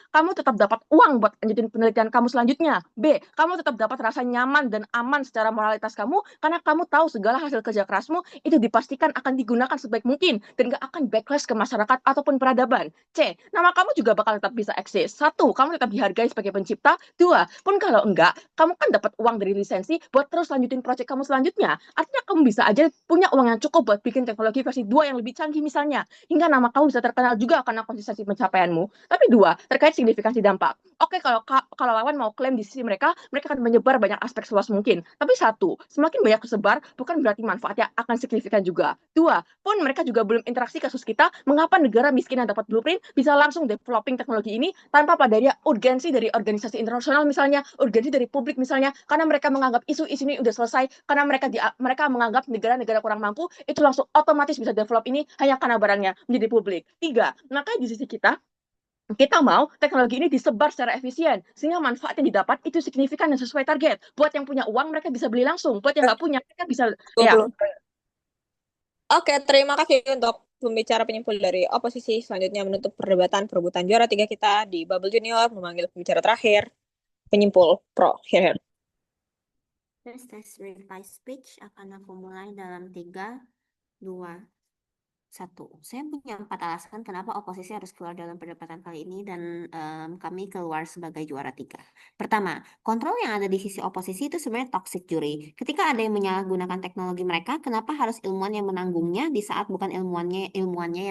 kamu tetap dapat uang buat lanjutin penelitian kamu selanjutnya. B, kamu tetap dapat rasa nyaman dan aman secara moralitas kamu, karena kamu tahu segala hasil kerja kerasmu itu dipastikan akan digunakan sebaik mungkin, dan gak akan backlash ke masyarakat ataupun peradaban. C, nama kamu juga bakal tetap bisa eksis. Satu, kamu tetap dihargai sebagai pencipta. Dua, pun kalau enggak, kamu kan dapat uang dari lisensi buat terus lanjutin proyek kamu selanjutnya. Artinya kamu bisa aja punya uang yang cukup buat bikin teknologi versi 2 yang lebih canggih misalnya, hingga nama kamu bisa terkenal juga karena konsistensi pencapaianmu. Tapi dua, terkait signifikansi dampak. Oke, kalau lawan mau klaim di sisi mereka akan menyebar banyak aspek seluas mungkin. Tapi satu, semakin banyak tersebar, bukan berarti manfaatnya akan signifikan juga. Dua, pun mereka juga belum interaksi kasus kita, mengapa negara miskin yang dapat blueprint bisa langsung developing teknologi ini tanpa padanya urgensi dari organisasi internasional misalnya, urgensi dari publik misalnya, karena mereka menganggap isu-isu ini udah selesai, karena mereka menganggap negara-negara kurang mampu, itu langsung otomatis bisa develop ini hanya karena barangnya menjadi publik. Tiga, maka di sisi kita mau teknologi ini disebar secara efisien, sehingga manfaat yang didapat itu signifikan dan sesuai target. Buat yang punya uang, mereka bisa beli langsung. Buat yang nggak punya, mereka bisa... Ya. 20. Oke, terima kasih untuk pembicara penyimpul dari oposisi. Selanjutnya menutup perdebatan perebutan juara 3 kita di Bubble Junior, memanggil pembicara terakhir, penyimpul Pro. Here. Tes reply speech akan aku mulai dalam 3, 2, 1. Saya punya 4 alasan kenapa oposisi harus keluar dalam perdebatan kali ini dan kami keluar sebagai juara 3. Pertama, kontrol yang ada di sisi oposisi itu sebenarnya toxic juri. Ketika ada yang menyalahgunakan teknologi mereka, kenapa harus ilmuwan yang menanggungnya di saat bukan ilmuwannya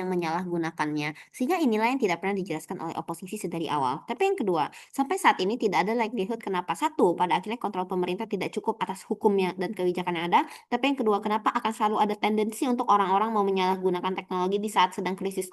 yang menyalahgunakannya? Sehingga inilah yang tidak pernah dijelaskan oleh oposisi sedari awal. Tapi yang kedua, sampai saat ini tidak ada likelihood kenapa satu, pada akhirnya kontrol pemerintah tidak cukup atas hukumnya dan kebijakan yang ada. Tapi yang kedua, kenapa akan selalu ada tendensi untuk orang-orang mau menyalahgunakan teknologi di saat sedang krisis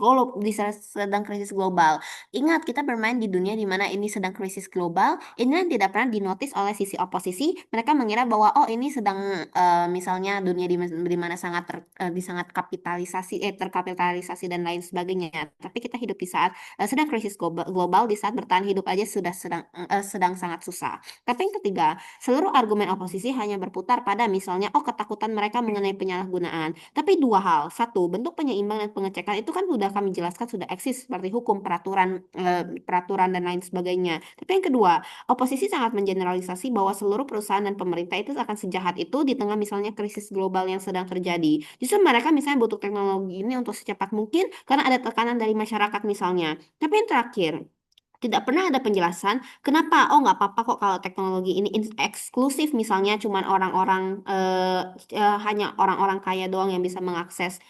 global. Ingat, kita bermain di dunia di mana ini sedang krisis global. Ini yang tidak pernah dinotis oleh sisi oposisi. Mereka mengira bahwa ini sedang misalnya dunia di mana sangat terkapitalisasi dan lain sebagainya. Tapi kita hidup di saat sedang krisis global, di saat bertahan hidup aja sudah sedang sangat susah. Tapi yang ketiga, seluruh argumen oposisi hanya berputar pada misalnya ketakutan mereka mengenai penyalahgunaan. Tapi dua hal. Satu, bentuk penyeimbang dan pengecekan itu kan sudah kami jelaskan sudah eksis seperti hukum, peraturan dan lain sebagainya. Tapi yang kedua, oposisi sangat mengeneralisasi bahwa seluruh perusahaan dan pemerintah itu akan sejahat itu di tengah misalnya krisis global yang sedang terjadi. Justru mereka misalnya butuh teknologi ini untuk secepat mungkin karena ada tekanan dari masyarakat misalnya. Tapi yang terakhir, tidak pernah ada penjelasan kenapa nggak apa-apa kok kalau teknologi ini eksklusif misalnya cuman hanya orang-orang kaya doang yang bisa mengakses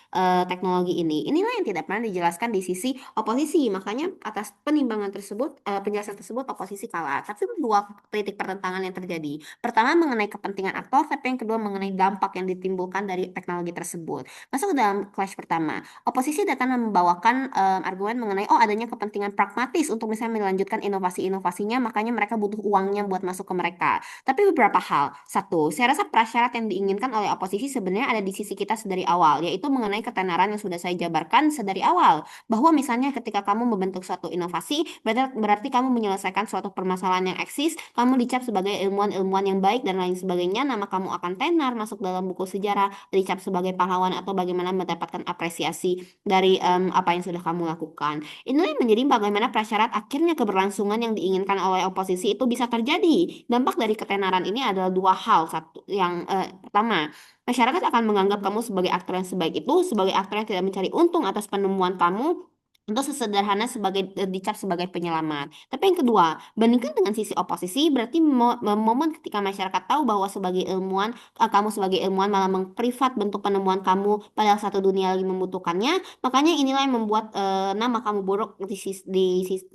teknologi ini. Inilah yang tidak pernah dijelaskan di sisi oposisi. Makanya atas penimbangan tersebut, penjelasan tersebut oposisi kalah. Tapi dua titik pertentangan yang terjadi. Pertama mengenai kepentingan aktor, tapi yang kedua mengenai dampak yang ditimbulkan dari teknologi tersebut. Masuk ke dalam clash pertama. Oposisi datang membawakan argumen mengenai adanya kepentingan pragmatis untuk misalnya melanjutkan inovasi-inovasinya, makanya mereka butuh uangnya buat masuk ke mereka. Tapi beberapa hal. Satu, saya rasa prasyarat yang diinginkan oleh oposisi sebenarnya ada di sisi kita sedari awal, yaitu mengenai ketenaran yang sudah saya jabarkan sedari awal. Bahwa misalnya ketika kamu membentuk suatu inovasi, berarti kamu menyelesaikan suatu permasalahan yang eksis, kamu dicap sebagai ilmuwan-ilmuwan yang baik dan lain sebagainya, nama kamu akan tenar masuk dalam buku sejarah, dicap sebagai pahlawan atau bagaimana mendapatkan apresiasi dari apa yang sudah kamu lakukan. Inilah yang menjadi bagaimana prasyarat akhirnya keberlangsungan yang diinginkan oleh oposisi itu bisa terjadi. Dampak dari ketenaran ini adalah dua hal. Satu, yang pertama, masyarakat akan menganggap kamu sebagai aktor yang sebaik itu, sebagai aktor yang tidak mencari untung atas penemuan kamu, untuk sesederhana sebagai dicap sebagai penyelamat. Tapi yang kedua, bandingkan dengan sisi oposisi, berarti momen ketika masyarakat tahu bahwa sebagai ilmuwan, kamu sebagai ilmuwan malah mengprivat bentuk penemuan kamu padahal satu dunia lagi membutuhkannya, makanya inilah yang membuat nama kamu buruk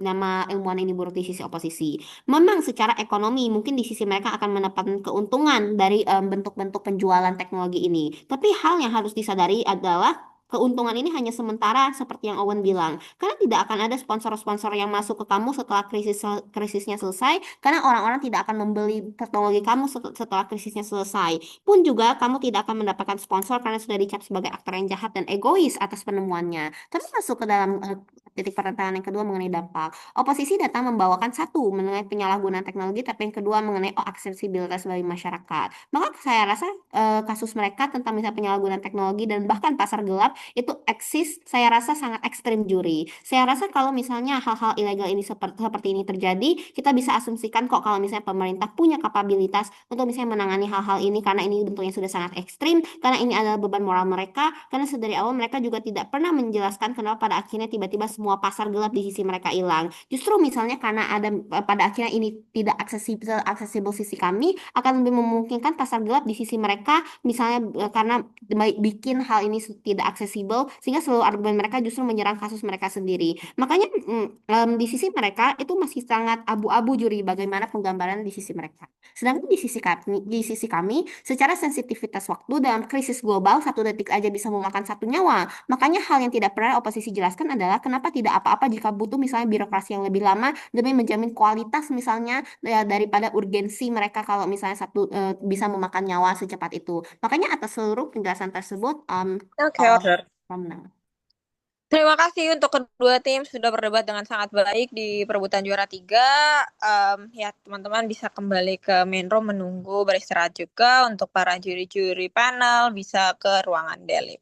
nama ilmuwan ini buruk di sisi oposisi. Memang secara ekonomi mungkin di sisi mereka akan mendapatkan keuntungan dari bentuk-bentuk penjualan teknologi ini. Tapi hal yang harus disadari adalah keuntungan ini hanya sementara seperti yang Owen bilang. Karena tidak akan ada sponsor-sponsor yang masuk ke kamu setelah krisisnya selesai. Karena orang-orang tidak akan membeli teknologi kamu setelah krisisnya selesai. Pun juga kamu tidak akan mendapatkan sponsor karena sudah dicap sebagai aktor yang jahat dan egois atas penemuannya. Tapi masuk ke dalam titik pertentangan yang kedua mengenai dampak. Oposisi datang membawakan satu mengenai penyalahgunaan teknologi, tapi yang kedua mengenai aksesibilitas bagi masyarakat. Maka saya rasa kasus mereka tentang misalnya penyalahgunaan teknologi dan bahkan pasar gelap itu eksis, saya rasa sangat ekstrim juri. Saya rasa kalau misalnya hal-hal ilegal ini seperti ini terjadi, kita bisa asumsikan kok kalau misalnya pemerintah punya kapabilitas untuk misalnya menangani hal-hal ini karena ini bentuknya sudah sangat ekstrim, karena ini adalah beban moral mereka, karena sedari awal mereka juga tidak pernah menjelaskan kenapa pada akhirnya tiba-tiba semua pasar gelap di sisi mereka hilang. Justru misalnya karena ada pada akhirnya ini tidak aksesibel sisi kami, akan lebih memungkinkan pasar gelap di sisi mereka, misalnya karena bikin hal ini tidak aksesibel, sehingga seluruh argumen mereka justru menyerang kasus mereka sendiri. Makanya di sisi mereka itu masih sangat abu-abu juri bagaimana penggambaran di sisi mereka. Sedangkan di sisi kami, secara sensitivitas waktu dalam krisis global 1 detik aja bisa memakan 1 nyawa. Makanya hal yang tidak pernah oposisi jelaskan adalah kenapa tidak apa-apa jika butuh misalnya birokrasi yang lebih lama demi menjamin kualitas misalnya daripada urgensi mereka kalau misalnya bisa memakan nyawa secepat itu. Makanya atas seluruh penjelasan tersebut, Oke, order. menang. Terima kasih untuk kedua tim sudah berdebat dengan sangat baik di perebutan juara 3. Ya, teman-teman bisa kembali ke main room menunggu beristirahat juga. Untuk para juri-juri panel bisa ke ruangan delip.